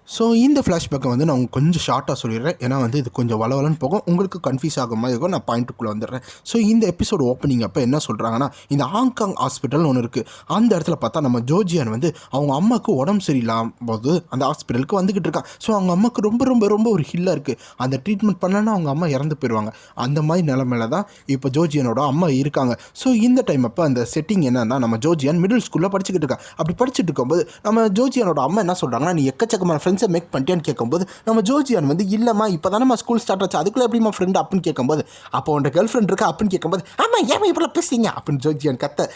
B: ஸோ இந்த ஃப்ளாஷ்பேக்கை வந்து நான் கொஞ்சம் ஷார்ட்டாக சொல்லிடுறேன், ஏன்னா வந்து இது கொஞ்சம் வளவலன்னு போகும், உங்களுக்கு கன்ஃபியூஸ் ஆக மாதிரி இருக்கும். நான் பாயிண்ட்டுக்குள்ளே வந்துடுறேன். ஸோ இந்த எபிசோடு ஓப்பனிங் அப்போ என்ன சொல்கிறாங்கன்னா, இந்த ஹாங்காங் ஹாஸ்பிட்டல்னு ஒன்று இருக்குது. அந்த இடத்துல பார்த்தா நம்ம ஜோஜியான் வந்து அவங்க அம்மாவுக்கு உடம்பு சரியில்லாம போது அந்த ஹாஸ்பிட்டலுக்கு வந்துக்கிட்டு இருக்கான். ஸோ அவங்க அம்மாவுக்கு ரொம்ப ரொம்ப ரொம்ப ஒரு ஹில்லாக இருக்குது, அந்த ட்ரீட்மெண்ட் பண்ணலன்னா அவங்க அம்மா இறந்து போயிடுவாங்க. அந்த மாதிரி நிலமையில தான் இப்போ ஜோஜியானோட அம்மா இருக்காங்க. ஸோ இந்த டைம் அப்போ அந்த செட்டிங் என்னன்னா, நம்ம ஜோஜியான் மிடில் ஸ்கூலில் படிச்சுக்கிட்டு இருக்கா. அப்படி படிச்சுட்டு இருக்கும்போது நம்ம ஜோஜியானோட அம்மா என்ன சொல்கிறாங்கன்னா, நீ எக்கச்சக்கமான ஃப்ரெண்ட்ஸை மேக் பண்ணிட்டேன்னு கேட்கும்போது நம்ம ஜோஜியான் வந்து இல்லைம்மா இப்போ தானே ஸ்கூல் ஸ்டார்ட் ஆச்சு, அதுக்குள்ளே எப்படிமா ஃப்ரெண்டு அப்படின்னு கேட்கும்போது, அப்போ உன்னோட கேர்ள் ஃப்ரெண்ட் இருக்கா அப்படின்னு கேட்கும்போது, ஆமாம் ஏன் இப்போலாம் பேசுறீங்க அப்படின்னு ஜோஜியான் கத்த.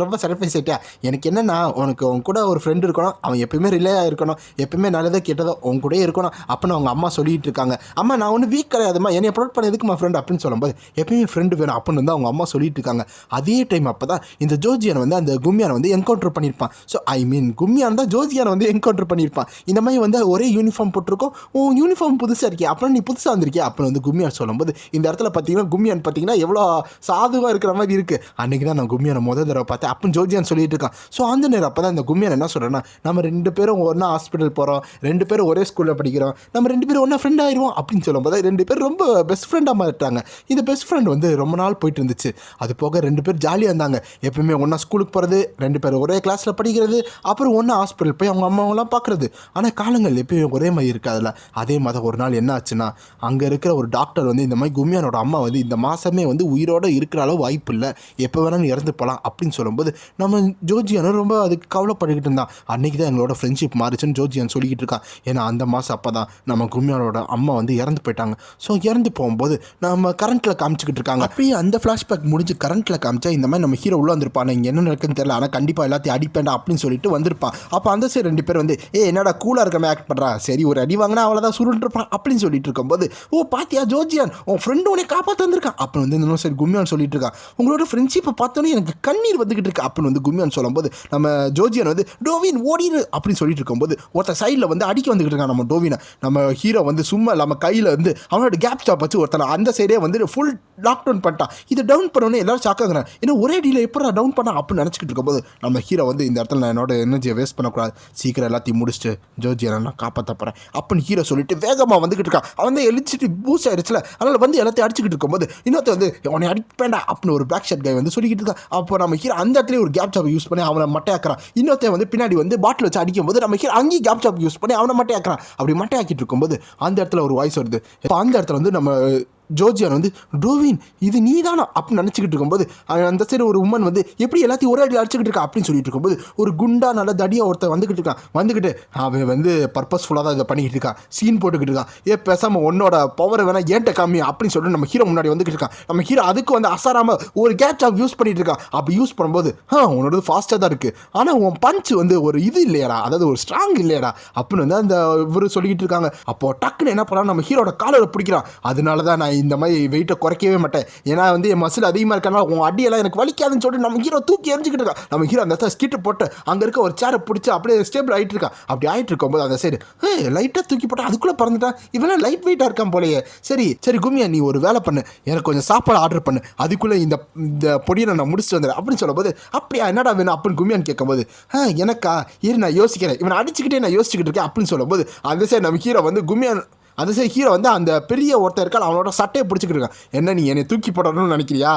B: ரொம்ப சர்ப்ரைஸ் ஆகிட்டியா, எனக்கு என்னென்னா உனக்கு உன் கூட ஒரு ஃப்ரெண்டு இருக்கணும், அவன் எப்பயுமே ரிலே இருக்கணும், எப்பயுமே நல்லதோ கேட்டதோ உன் கூட இருக்கணும் அப்படின்னு அவங்க அம்மா சொல்லிட்டு இருக்காங்க. அம்மா நான் ஒன்று வீக் கிடையாதுமா, என்னை ப்ரொடக்ட் பண்ண எதுக்குமா ஃப்ரெண்ட் அப்படின்னு சொல்லும்போது, எப்பயுமே ஃப்ரெண்டு வேணும் அப்படின்னு வந்து அவங்க அம்மா சொல்லிட்டு இருக்காங்க. அதே டைம் அப்போ தான் இந்த ஜோஜியான் வந்து அந்த கும்மியானை வந்து என்கவுண்டர் பண்ணியிருப்பான். ஸோ கும்மியான் தான் ஜோஜியானை வந்து என்கவுண்டர் பண்ணியிருப்பான். இந்த மாதிரி வந்து ஒரே யூனிஃபார்ம் போட்டிருக்கோம், உன் யூனிஃபார்ம் புதுசாக இருக்கே அப்புறம் நீ புதுசாக வந்திருக்கியா அப்படின்னு வந்து கும்மியான் சொல்லும்போது, இந்த இடத்துல பார்த்தீங்கன்னா கும்மியான் பார்த்தீங்கன்னா எவ்வளோ சாதுவாக இருக்கிற மாதிரி இருக்குது. அன்றைக்கி தான் நான் கும்மியானை முதல் தடவை பார்த்தேன் அப்படின்னு ஜோஜியான் சொல்லிட்டு இருக்கான். ஸோ அந்த நேரம் அப்போ தான் இந்த கும்மியான் என்ன சொல்கிறேன்னா, நம்ம 2 பேரும் ஒன்றா ஹாஸ்பிட்டல் போகிறோம், 2 பேரும் ஒரே ஸ்கூலில் படிக்கிறோம், நம்ம 2 பேரும் ஒன்றா ஃப்ரெண்ட் ஆயிடுவோம் அப்படின்னு சொல்லும்போது 2 பேர் ரொம்ப பெஸ்ட் ஃப்ரெண்டாக மாறிட்டாங்க. இந்த பெஸ்ட் ஃப்ரெண்ட் வந்து ரொம்ப நாள் போயிட்டு இருந்துச்சு. அது போக 2 பேர் ஜாலியாக இருந்தாங்க, எப்பயுமே ஒன்றா ஸ்கூலுக்கு போகிறது, 2 பேர் ஒரே கிளாஸில் படிக்கிறது, அப்புறம் ஒன்றா ஹாஸ்பிட்டல் போய் அவங்க அம்மாவெல்லாம் பார்க்குறது. ஆனால் காலங்கள் எப்பயும் ஒரே மாதிரி இருக்காதுல்ல. அதே மாதிரி ஒரு நாள் என்ன ஆச்சுன்னா, அங்கே இருக்கிற ஒரு டாக்டர் வந்து இந்த மாதிரி கும்மியானோட அம்மா வந்து இந்த மாதமே வந்து உயிரோடு இருக்கிற அளவு வாய்ப்பு இல்லை, எப்போ வேணாலும் இறந்து போகலாம் அப்படின்னு சொல்லும்போது நம்ம ஜோஜியானும் ரொம்ப அதுக்கு கவலைப்பட்டுக்கிட்டு இருந்தான். அன்றைக்கி தான் எங்களோட ஃப்ரெண்ட்ஷிப் மாறிச்சுன்னு ஜோஜியான் சொல்லிக்கிட்டு இருக்கான். ஏன்னா அந்த மாதம் அப்போ தான் நம்ம கும்மியானோட அம்மா வந்து இறந்து போயிட்டாங்க. ஸோ இறந்து போகும்போது நம்ம கரண்ட்டில் காமிச்சிக்கிட்டு இருக்காங்க. அப்படியே அந்த ஃப்ளாஷ்பேக் முடிஞ்சு கரண்ட்டில் காமிச்சா இந்த மாதிரி நம்ம ஹீரோ உள்ள வந்திருப்பான், இங்கே என்ன நடக்குன்னு தெரியல, ஆனால் கண்டிப்பாக எல்லாத்தையும் அடிப்பேண்டா அப்படின்னு சொல்லிட்டு வந்திருப்பான். அப்போ அந்த சைடு 2 பேர் வந்து என்னடா கூலாக கூலாக இருக்க ஆக்ட் பண்ணுறான். சரி ஒரு அடி வாங்கினா அவ்வளோதான் சுருண்டுருப்பான் அப்படின்னு சொல்லிட்டு இருக்கும்போது, ஓ பாத்தியா ஜோஜியான் உன் ஃப்ரெண்டு உனே காப்பாற்ற வந்திருக்கான் அப்படின்னு வந்து இன்னும் சரி கும்மியான் சொல்லிட்டு இருக்கான். உங்களோட ஃப்ரெண்ட்ஷிப்பை பார்த்தோன்னே எனக்கு கண்ணீர் வந்துகிட்டு இருக்கு அப்படின்னு வந்து கும்மியான் சொல்லும்போது, நம்ம ஜோஜியான் வந்து டோவின் ஓடிடு அப்படின்னு சொல்லிட்டு இருக்கும்போது ஒருத்தர் சைடில் வந்து அடிக்க வந்துகிட்டு இருக்கான் நம்ம டோவினை. நம்ம ஹீரோ வந்து சும்மா நம்ம கையில் வந்து அவனோட கேப் ஸ்டாப் வச்சு ஒருத்தனை அந்த சைடே வந்து ஃபுல் லாக் டவுன் பண்ணிட்டான். இதை டவுன் பண்ணோன்னே எல்லாரும் ஷாக்காகிறான். ஏன்னா ஒரே டீல எப்போ டவுன் பண்ணா அப்படின்னு நினச்சிக்கிட்டு இருக்கும்போது நம்ம ஹீரோ வந்து இந்த இடத்துல நான் என்னோட எனர்ஜியை வேஸ்ட் பண்ணக்கூடாது, சீக்கிரம் எல்லாத்தையும் முடிச்சுட்டு ஜோஜியை நான் காப்பாற்ற போகிறேன் அப்படின்னு ஹீரோ சொல்லிட்டு வேகமாக வந்துக்கிட்டு இருக்கான். அவன் வந்து எழுச்சிட்டு பூஸ்ட் ஆயிடுச்சுல, அதனால் வந்து எல்லாத்தையும் அடிச்சுக்கிட்டு இருக்கும்போது இன்னொருத்த வந்து அவனை அடிப்பேண்டா அப்படின்னு ஒரு பிளாக் ஷர்ட் கை வந்து சொல்லிக்கிட்டு இருக்கான். அப்போ நம்ம ஹீரோ அந்த இடத்துல ஒரு கேப் சாப் யூஸ் பண்ணி அவனை மட்டையாக்குறான். இன்னொருத்த வந்து பின்னாடி வந்து பாட்டில் வச்சு அடிக்கும் போது நம்ம ஹீரோ அங்கேயும் கேப் சாப் யூஸ் பண்ணி அவனை மட்டையாக்குறான். அப்படி மட்டையாக்கிட்டு இருக்கும்போது அந்த இடத்துல ஒரு வாய்ஸ் வருது. இப்போ அந்த இடத்துல வந்து நம்ம ஜோஜியான் வந்து டோவின் இது நீ தானா அப்படின்னு நினச்சிக்கிட்டு இருக்கும்போது அந்த சைடு ஒரு உமன் வந்து எப்படி எல்லாத்தையும் ஒரே அடி அடிச்சுக்கிட்டு இருக்கா அப்படின்னு சொல்லிட்டு இருக்கும்போது ஒரு குண்டா நல்ல தடியாக ஒருத்தர் வந்துக்கிட்டு இருக்கான். வந்துக்கிட்டு அவன் வந்து பர்பஸ்ஃபுல்லாக தான் இதை பண்ணிக்கிட்டு இருக்கான், சீன் போட்டுக்கிட்டு இருக்கான். பேசாமல் உன்னோட பவரை வேணா ஏன்ட்ட காமி அப்படின்னு சொல்லிட்டு நம்ம ஹீரோ முன்னாடி வந்துக்கிட்டு இருக்கான். நம்ம ஹீரோ அதுக்கு வந்து அசாராமல் ஒரு கேட்ச் ஆஃப் யூஸ் பண்ணிட்டு இருக்கான். அப்படி யூஸ் பண்ணும்போது உன்னோட ஃபாஸ்ட்டாக தான் இருக்குது, ஆனால் உன் பஞ்ச் வந்து ஒரு இது இல்லையாடா, அதாவது ஒரு ஸ்ட்ராங் இல்லையாடா அப்படின்னு வந்து அந்த இவர் சொல்லிக்கிட்டு இருக்காங்க. அப்போ டக்குன்னு என்ன பண்ணலாம், நம்ம ஹீரோட காலரை பிடிக்கிறான். அதனால தான் நான் இந்த மாதிரி வெயிட்டை குறைக்கவே மாட்டேன், ஏன்னா வந்து என் மசில் அதிகமாக இருக்கனால உன் அடியெல்லாம் எனக்கு வலிக்காதுன்னு சொல்லிட்டு நம்ம ஹீரோ தூக்கி எரிஞ்சிக்கிட்டு இருக்கான். நம்ம ஹீரோ அந்த இடத்துல ஸ்கிட்டு போட்டு அங்கே இருக்க ஒரு சேரை பிடிச்சி அப்படியே ஸ்டேபிள் ஆகிட்டு இருக்கான். அப்படி ஆகிட்டு இருக்கும்போது அந்த சைடு லைட்டாக தூக்கி போட்டால் அதுக்குள்ளே பறந்துட்டான். இவெல்லாம் லைட் வெயிட்டாக இருக்கான் போலையே. சரி சரி கும்மியா நீ ஒரு வேலை பண்ணு, எனக்கு கொஞ்சம் சாப்பாடு ஆர்டர் பண்ணு, அதுக்குள்ளே இந்த பொடியை நான் முடிச்சுட்டு வந்துடுறேன் அப்படின்னு சொல்லும்போது, அப்படியா என்னடா வேணும் அப்படின்னு கும்மியான்னு கேட்கும்போது, எனக்கா இரு நான் யோசிக்கிறேன், இவனை அடிச்சுக்கிட்டே நான் யோசிச்சுக்கிட்டு இருக்கேன் அப்படின்னு சொல்லும்போது அந்த சைடு நம்ம ஹீரோ வந்து கும்மியான் அந்த சரி ஹீரோ வந்து அந்த பெரிய ஒருத்தர் இருக்கான், அவனோட சட்டையை பிடிச்சிக்கிட்டு இருக்கான். என்ன நீ என்னை தூக்கி போடணும்னு நினைக்கிறியா,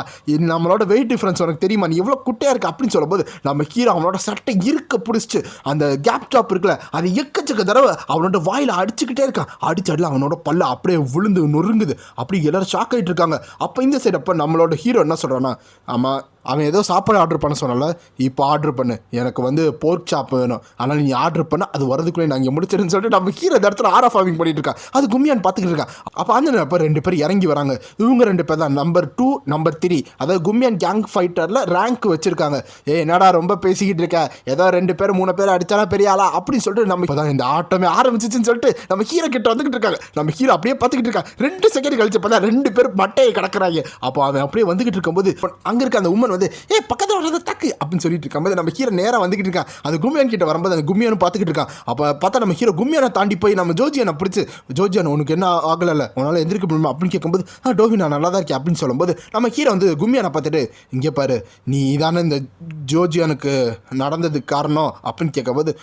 B: நம்மளோட வெயிட் டிஃப்ரென்ஸ் உனக்கு தெரியுமா, நீ எவ்வளோ குட்டையாக இருக்கு அப்படின்னு சொல்லும்போது நம்ம ஹீரோ அவனோட சட்டை இருக்க பிடிச்சிட்டு அந்த கேப் டாப் இருக்குல்ல அது எக்கச்சக்க தடவை அவனோட வாயில் அடிச்சுக்கிட்டே இருக்கான். அடிச்சடில் அவனோட பல்ல அப்படியே விழுந்து நொறுங்குது. அப்படி எல்லாரும் ஷாக் ஆகிட்டு இருக்காங்க. அப்போ இந்த சைடு அப்போ நம்மளோட ஹீரோ என்ன சொல்கிறான்னா, ஆமாம் அவன் ஏதோ சாப்பாடு ஆர்டர் பண்ண சொன்னால, இப்போ ஆர்டர் பண்ணு, எனக்கு வந்து போர்க் சாப் வேணும், ஆனால் நீ ஆர்டர் பண்ண அது வரதுக்குள்ளே நான் இங்கே முடிச்சிருன்னு சொல்லிட்டு நம்ம ஹீரோ இந்த இடத்துல ஆர் ஆஃப் ஆவிங் பண்ணிட்டு இருக்கான். அது கும்மியான் பார்த்துக்கிட்டு இருக்கான். அப்போ அந்த அப்போ 2 பேர் இறங்கி வராங்க. இவங்க 2 பேர் தான் நம்பர் 2 நம்பர் 3, அதாவது கும்மியான் கேங் ஃபைட்டரில் ரேங்க் வச்சிருக்காங்க. என்னடா ரொம்ப பேசிக்கிட்டு இருக்க, ஏதோ 2 பேர் 3 பேர் அடித்தாலும் பெரிய ஆளா அப்படின்னு சொல்லிட்டு நம்ம இப்போ தான் இந்த ஆட்டமே ஆரம்பிச்சிச்சுன்னு சொல்லிட்டு நம்ம ஹீரோ கிட்ட வந்துக்கிட்டு இருக்காங்க. நம்ம ஹீரோ அப்படியே பார்த்துக்கிட்டு இருக்காங்க. 2 செகண்ட் கழிச்சு பார்த்தா 2 பேர் மட்டையை கிடக்குறாங்க. அப்போ அவன் அப்படியே வந்துக்கிட்டு இருக்கும்போது அங்கே இருக்க அந்த உமன் வந்து பக்கத்தில் வர்றதை தக்கு அப்படின்னு சொல்லிட்டு இருக்கும்போது நம்ம ஹீரோ நேராக வந்துக்கிட்டு இருக்கான். அது கும்மியான் கிட்ட வரும்போது அந்த கும்மியானு பார்த்துக்கிட்டு இருக்கான். அப்போ பார்த்தா நம்ம ஹீரோ கும்மியானை தாண்டி போய் நம்ம ஜோஜியானை பிடிச்சி, ஜோஜியான் உனக்கு என்ன ஆகலை, உன்னால் எந்திரிக்க முடியுமா அப்படின்னு கேட்கும்போது, டோவி நான் நல்லா தான் இருக்கேன் அப்படின்னு சொல்லும்போது நம்ம ஹீரோ வந்து கும்மியானை பார்த்துட்டு, இங்கே பாரு நீ தானே இந்த ஜோஜியானுக்கு நடந்ததுக்கு காரணம் அப்படின்னு கேட்கும்போது,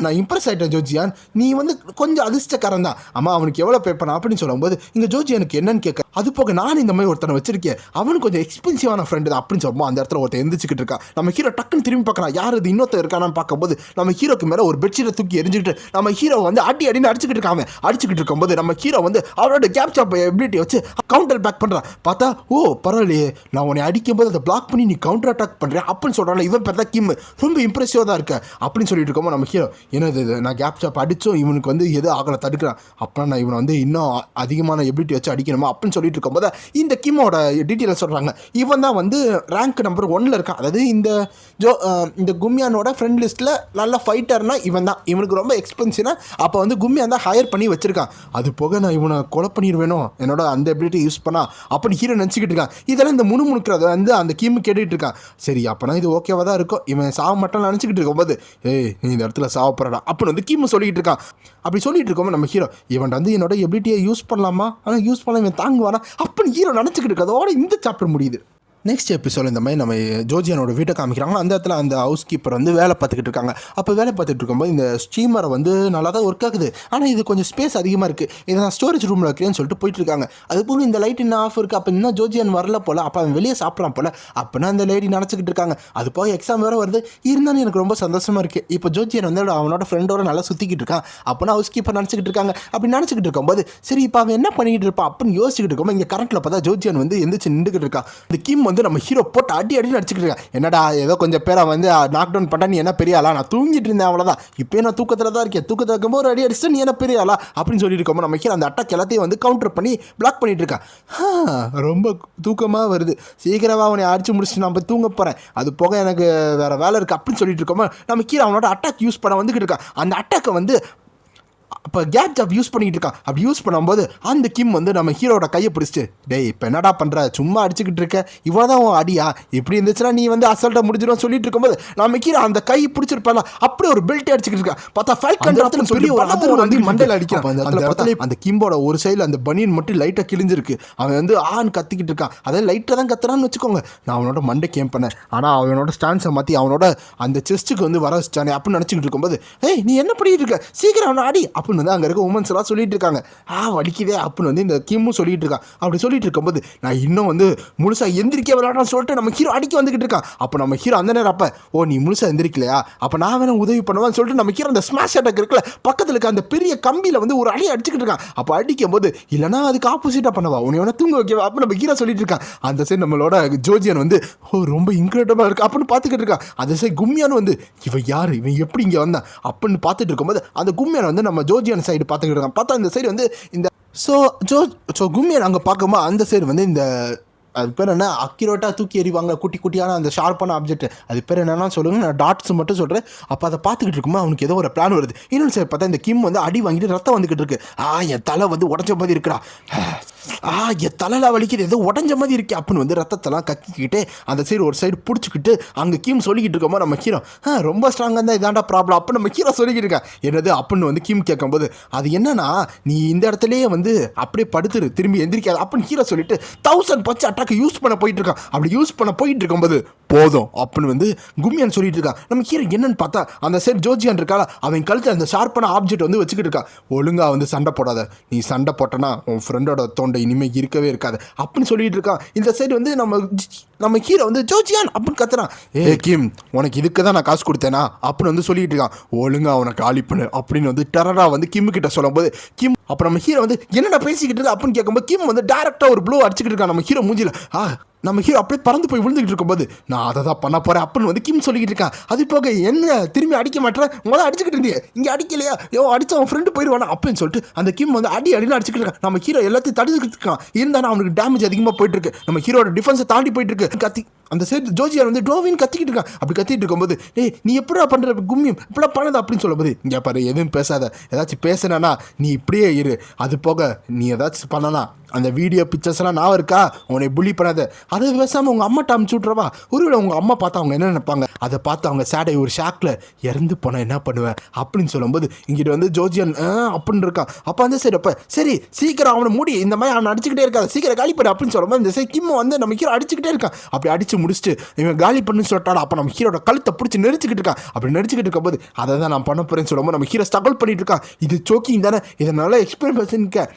B: நான் இம்ப்ரெஸ் ஆகிட்டேன் ஜோஜியான், நீ வந்து கொஞ்சம் அதிர்ஷ்டக்காரன் தான், ஆமா அவனுக்கு எவ்வளோ பே பண்ண அப்படின்னு சொல்லும்போது இங்கே ஜோஜியானுக்கு என்னன்னு கேட்க, அது போக நான் இந்த மாதிரி ஒருத்தனை வச்சிருக்கேன், அவனுக்கு கொஞ்சம் எக்ஸ்பென்சிவான ஃப்ரெண்டு தான் அப்படின்னு சொல்லும்போது அந்த இடத்துல ஒருத்தர் எந்திரிச்சிக்கிட்டு இருக்கான். நம்ம ஹீரோ டக்குன்னு திரும்பி பார்க்குறான், யார் இது இன்னொருத்தர் இருக்கானான்னு பார்க்கும்போது நம்ம ஹீரோக்கு மேலே ஒரு பெட்ஷீட்டை தூக்கி எரிஞ்சுக்கிட்டு நம்ம ஹீரோ வந்து அடின்னு அடிச்சுக்கிட்டு இருக்காங்க. அடிச்சுக்கிட்டு இருக்கும்போது நம்ம ஹீரோ வந்து அவரோட கேப் சாப் எபிலிட்டி வச்சு கவுண்டர் பேக் பண்ணுறான். பார்த்தா ஓ பரவாயில்லையே, நான் உன்னை அடிக்கும்போது அதை பிளாக் பண்ணி நீ கவுண்டர் அட்டாக் பண்ணுறேன் அப்படின்னு சொல்கிறான். இவன் பார்த்தா கிம் ரொம்ப இம்ப்ரெசிவாக தான் இருக்க அப்படின்னு சொல்லிட்டு இருக்கோமோ நம்ம ஹீரோ என்னது இது, நான் கேப் சாப் அடித்தோம் இவனுக்கு வந்து எது ஆகலை தடுக்கிறான், அப்புறம் நான் இவனை வந்து இன்னும் அதிகமான எபிலிட்டி வச்சு அடிக்கணுமா அப்படின்னு சொல்லிட்டு இருக்கும்போது இந்த கிம்மோட டீட்டெயிலை சொல்கிறாங்க. இவன் தான் வந்து ரேங்க் நம்பர் 1 இருக்கான். அதாவது இந்த கும்மியானோட ஃப்ரெண்ட் லிஸ்ட்டில் நல்ல ஃபைட்டர்னா இவன் தான், இவனுக்கு ரொம்ப எக்ஸ்பென்சிவ்னா அப்போ வந்து கும்மியான் தான் ஹையர் பண்ணி வச்சிருக்கான். அது போக நான் இவனை கொலை பண்ணிடுவேனோ என்னோட அந்த எபிலிட்டி யூஸ் பண்ணா அப்படின்னு ஹீரோ நினச்சிக்கிட்டு இருக்கான். இதெல்லாம் இந்த முணுமுணுக்கிறத வந்து அந்த கிம் கேட்டுக்கிட்டு இருக்கான். சரி அப்போனா இது ஓகேவாக தான் இருக்கும், இவன் சாவ மட்டும் நினச்சிக்கிட்டு இருக்கும்போது நீ இந்த இடத்துல சாவப்படுறா அப்படின்னு வந்து கிம் சொல்லிக்கிட்டு இருக்கான். அப்படி சொல்லிட்டு இருக்கோம் நம்ம ஹீரோ இவன் வந்து என்னோட எபிலிட்டியை யூஸ் பண்ணலாமா, ஆனால் யூஸ் பண்ணலாம் இவன் தாங்குவானா அப்படின்னு ஹீரோ நினச்சிக்கிட்டு இருக்கு. அதோட இந்த சாப்டர் முடியுது. நெக்ஸ்ட் எபிசோட் இந்த மாதிரி நம்ம ஜோஜியானோட வீட்டை காமிக்கிறாங்க. அந்த இடத்துல அந்த ஹவுஸ் கீப்பர் வந்து வேலை பார்த்துக்கிட்டு இருக்காங்க. அப்போ வேலை பார்த்துட்டு இருக்கும்போது இந்த ஸ்டீமரை வந்து நல்லா தான் ஒர்க் ஆகுது, ஆனால் இது கொஞ்சம் ஸ்பேஸ் அதிகமாக இருக்குது, இதை நான் ஸ்டோரேஜ் ரூமில் வைக்கிறேன்னு சொல்லிட்டு போயிட்டு இருக்காங்க. அது போக இந்த லைட் இன்னும் ஆஃப் இருக்குது. அப்போ இன்னும் ஜோஜியான் வரல போல், அப்போ அவன் வெளியே சாப்பிட்றான் போல், அப்போனா அந்த லேடி நினச்சிக்கிட்டு இருக்காங்க. அது போக எக்ஸாம் வேறு வருது, இருந்தாலும் எனக்கு ரொம்ப சந்தோஷமாக இருக்குது. இப்போ ஜோஜியான் வந்து அவனோட ஃப்ரெண்டோட நல்லா சுற்றிக்கிட்டு இருக்கான். அப்போனா ஹவுஸ் கீப்பர் நினச்சிக்கிட்டு இருக்காங்க. அப்படி நினச்சிக்கிட்டு இருக்கும்போது சரி இப்போ அவன் என்ன பண்ணிக்கிட்டு இருப்பான் அப்படின்னு யோசிச்சுக்கிட்டு இருக்கோம். இங்கே கரண்ட்டில் பார்த்தா ஜோஜியான் வந்து எந்திரிச்சு நின்றுக்கிட்டு இருக்கான். இந்த கிம் வந்து வந்து நம்ம ஹீரோ போட்டு அடின்னு அடிச்சுக்கிட்டு இருக்கான். என்னடா ஏதோ கொஞ்சம் பேரை வந்து நாக் டவுன் பண்ணா நீ என்ன பெரிய ஆளா, நான் தூங்கிட்டு இருந்தேன் அவ்வளோதான், இப்போ நான் தூக்கத்தில் தான் இருக்கேன், தூக்கத்தில் இருக்கும்போது ஒரு அடி அடிச்சுட்டு நீ என்ன பெரிய ஆளா அப்படின்னு சொல்லிட்டு இருக்கோம். நம்ம ஹீரோ அந்த அட்டாக் எல்லாத்தையும் வந்து கவுண்டர் பண்ணி பிளாக் பண்ணிட்டு இருக்கான். ரொம்ப தூக்கமாக வருது, சீக்கிரமாக அவனை அடிச்சு முடிச்சுட்டு நான் போய் தூங்க போகிறேன், அது போக எனக்கு வேறு வேலை இருக்குது அப்படின்னு சொல்லிட்டு இருக்கோமா. நம்ம ஹீரோ அவனோட அட்டாக் யூஸ் பண்ண வந்துக்கிட்டு இருக்கான். அந்த அட்டாக்கை வந்து அப்போ கேப் ஜாப் யூஸ் பண்ணிக்கிட்டு இருக்கான். அப்படி யூஸ் பண்ணும்போது அந்த கிம் வந்து நம்ம ஹீரோட கையை பிடிச்சிட்டு, டேய் இப்போ என்னடா பண்ணுற, சும்மா அடிச்சுக்கிட்டு இருக்க, இவ்வளோதான் உன் அடியா, இப்படி இருந்துச்சுன்னா நீ வந்து அசல்ட்டாக முடிஞ்சிடும் சொல்லிட்டு இருக்கும்போது நம்ம ஹீரோ அந்த கை பிடிச்சிருப்பால அப்படியே ஒரு பெல்ட் அடிச்சுக்கிட்டு இருக்கா. பார்த்தா ஃபைட் பெரிய ஒரு அதிர் வந்து மண்டையில் அடிக்கிறான். அந்த கிம்போட ஒரு சைடில் அந்த பனியன் மட்டும் லைட்டாக கிழிஞ்சிருக்கு. அவன் வந்து கத்திக்கிட்டு இருக்கான். அதாவது லைட்டாக தான் கத்துறான்னு வச்சுக்கோங்க. நான் அவனோட மண்டை கேம் பண்ணேன், ஆனால் அவனோட ஸ்டான்ஸை மாற்றி அவனோட அந்த செஸ்ட்டுக்கு வந்து வர வச்சுட்டானே அப்படின்னு நினச்சிக்கிட்டு இருக்கும்போது, ஏய் நீ என்ன பண்ணிட்டு இருக்க, சீக்கிரம் அவனை அடி அப்படின்னு வந்து அங்கே இருக்க உமன்ஸ் எல்லாம் சொல்லிட்டு இருக்காங்க. வலிக்குதே அப்படின்னு வந்து இந்த கிம்மும் சொல்லிட்டு இருக்கான். அப்படி சொல்லிட்டு இருக்கும்போது நான் இன்னும் வந்து முழுசா எந்திரிக்க விளையாடான்னு சொல்லிட்டு நம்ம ஹீரோ அடிக்க வந்துகிட்டு இருக்கான். அப்போ நம்ம ஹீரோ அந்த நேரம் அப்போ நீ முழுசா எந்திரிக்கலையா, அப்போ நான் வேணா உதவி பண்ணுவேன்னு சொல்லிட்டு நம்ம ஹீரோ அந்த ஸ்மாஷ் அட்டாக் இருக்குல்ல பக்கத்தில் இருக்க அந்த பெரிய கம்பியில் வந்து ஒரு அடி அடிச்சுக்கிட்டு இருக்கான். அப்போ அடிக்கும் போது இல்லைனா அதுக்கு ஆப்போசிட்டாக பண்ணவா, உன்னை வேணா தூங்க வைக்கவா அப்போ நம்ம ஹீரோ சொல்லிட்டு இருக்கான். அந்த சைடு நம்மளோட ஜோஜியன் வந்து ரொம்ப இன்க்ரெடிபிளாக இருக்கு அப்படின்னு பார்த்துக்கிட்டு இருக்கான். அந்த சைடு கும்மியானு வந்து இவன் யார், இவன் எப்படி இங்கே வந்தான் அப்படின்னு பார்த்துட்டு இருக்கும்போது அந்த கும்மியான் வந்து நம்ம ஜோஜியன் சைடு பார்த்துக்கிட்டு இருக்கான். பார்த்தா இந்த சைடு வந்து இந்த கும்மியான் அங்கே பார்க்கும்போது அந்த சைடு வந்து இந்த அது பேர் என்ன அக்யூரேட்டாக தூக்கி எறிவாங்க குட்டி குட்டியான அந்த ஷார்ப்பான ஆப்ஜெக்ட், அது பேர் என்னன்னா சொல்லுங்க, நான் டாட்ஸ் மட்டும் சொல்கிறேன். அப்போ அதை பார்த்துக்கிட்டு இருக்குமா அவனுக்கு ஏதோ ஒரு பிளான் வருது. இன்னொன்று சார் பார்த்தா இந்த கிம் வந்து அடி வாங்கிட்டு ரத்தம் வந்துக்கிட்டு இருக்கு. என் தலை வந்து உடஞ்ச மாதிரி இருக்குடா, என் தலையில் வலிக்குது, ஏதோ உடஞ்ச மாதிரி இருக்கே அப்படின்னு வந்து ரத்தத்தெல்லாம் கக்கிக்கிட்டு அந்த சைடு ஒரு சைடு பிடிச்சிக்கிட்டு அங்கே கிம் சொல்லிக்கிட்டு இருக்கோமோ நம்ம ஹீரோ ரொம்ப ஸ்ட்ராங்காக இருந்தால் இதாண்டா ப்ராப்ளம் அப்போ நம்ம ஹீரோ சொல்லிக்கிட்டு இருக்கேன். என்னது அப்படின்னு வந்து கிம் கேட்கும்போது அது என்னன்னா நீ இந்த இடத்துலையே வந்து அப்படியே படுத்துரு, திரும்பி எந்திரிக்காது அப்படின்னு ஹீரோ சொல்லிட்டு 1000 பச்சு அட்டாக் யூஸ் பண்ண போயிட்டு இருக்கான். அப்படி யூஸ் பண்ண போயிட்டு இருக்கும்போது போதும் அப்படின்னு வந்து கும்மியான் சொல்லிட்டு இருக்கான். நம்ம ஹீரோ என்னன்னு பார்த்தா அந்த சைடு ஜோஜியான் இருக்கால, அவன் கழுத்து அந்த ஷார்ப்பான ஆப்ஜெக்ட் வந்து வச்சுக்கிட்டு இருக்கான். ஒழுங்கா வந்து சண்டை போடாத, நீ சண்டை போட்டனா உன் ஃப்ரெண்டோட தோண்டை இனிமேல் இருக்கவே இருக்காது அப்படின்னு சொல்லிட்டு இருக்கான். இந்த சைடு வந்து நம்ம ஹீரோ வந்து ஜோஜியான் அப்படின்னு கத்துறான். கிம் உனக்கு இதுக்கு தான் நான் காசு கொடுத்தேனா அப்படின்னு வந்து சொல்லிட்டு இருக்கான். ஒழுங்கா அவனை காலி பண்ணு அப்படின்னு வந்து டெரரா வந்து கிம் கிட்ட சொல்லும்போது கிம் அப்புறம் நம்ம ஹீரோ வந்து என்னடா பேசிக்கிட்டு இருக்கு அப்படின்னு கேட்கும்போது கிம் வந்து டைரக்டா ஒரு ப்ளோ அடிச்சுக்கிட்டு இருக்கான் நம்ம ஹீரோ மூஞ்சில. நம்ம ஹீரோ அப்படியே பறந்து போய் விழுந்துகிட்டு இருக்கும்போது நான் அதை தான் பண்ண போகிறேன் அப்படின்னு வந்து கிம் சொல்லிக்கிட்டு இருக்கான். அது போக என்ன திரும்பி அடிக்க மாட்டேன், முதல்ல அடிச்சுக்கிட்டு இருந்தே இங்கே அடிக்கலையா, அடிச்சு அவன் ஃப்ரெண்டு போயிடுவானா அப்படின்னு சொல்லிட்டு அந்த கிம் வந்து அடின்னு அடிச்சுக்கிட்டு இருக்கான். நம்ம ஹீரோ எல்லாத்தையும் தடுத்துக்கிட்டு இருக்கான். இருந்தாலும் அவனுக்கு டேமேஜ் அதிகமாக போயிட்டு இருக்கு. நம்ம ஹீரோட டிஃபென்ஸை தாண்டி போயிட்டு இருக்கு. கத்தி அந்த சைடு ஜோஜியார் வந்து டோவின்னு கத்திக்கிட்டு இருக்கான். அப்படி கத்திட்டு இருக்கும்போது நீ எப்படா பண்ணுற கும்மியம் இப்படிலாம் பண்ணது அப்படின்னு சொல்லும்போது இங்கே பாரு எதுவும் பேசாத, ஏதாச்சும் பேசுனா நீ இப்படியே இரு, அது போக நீ ஏதாச்சும் பண்ணனா அந்த வீடியோ பிக்சர்ஸ் எல்லாம் நான் இருக்கா, உன்னை புள்ளி பண்ணாத, அதை பேசாமல் உங்கள் அம்மாட்ட அமுச்சு விட்றவா, ஒருவேளை உங்கள் அம்மா பார்த்தா அவங்க என்ன நினைப்பாங்க, அதை பார்த்து அவங்க சேடை ஒரு ஷாக்கில் இறந்து போனால் என்ன பண்ணுவேன் அப்படின்னு சொல்லும்போது இங்கிட்ட வந்து ஜோஜியன் அப்படின்னு இருக்கான். அப்போ அந்த சைடு அப்போ சரி சீக்கிரம் அவனை மூடி, இந்த மாதிரி அவனை அடிச்சுக்கிட்டே இருக்காது, சீக்கிரம் காலி பண்ணு அப்படின்னு சொல்லும்போது இந்த சைடு கிம் வந்து நம்ம ஹீரோ அடிச்சுக்கிட்டே இருக்கான். அப்படி அடிச்சு முடிச்சுட்டு இவன் காலி பண்ணுன்னு சொல்லிட்டாடா. அப்போ நம்ம ஹீரோட கழுத்தை பிடிச்சி நெரிச்சுக்கிட்டு இருக்கான். அப்படி நெரிச்சுக்கிட்டு இருக்கும்போது அதை தான் நான் பண்ண போகிறேன்னு சொல்லும்போது நம்ம ஹீரோ ஸ்ட்ரகிள் பண்ணிட்டு இருக்கான். இது சோக்கிங் தானே, இதனால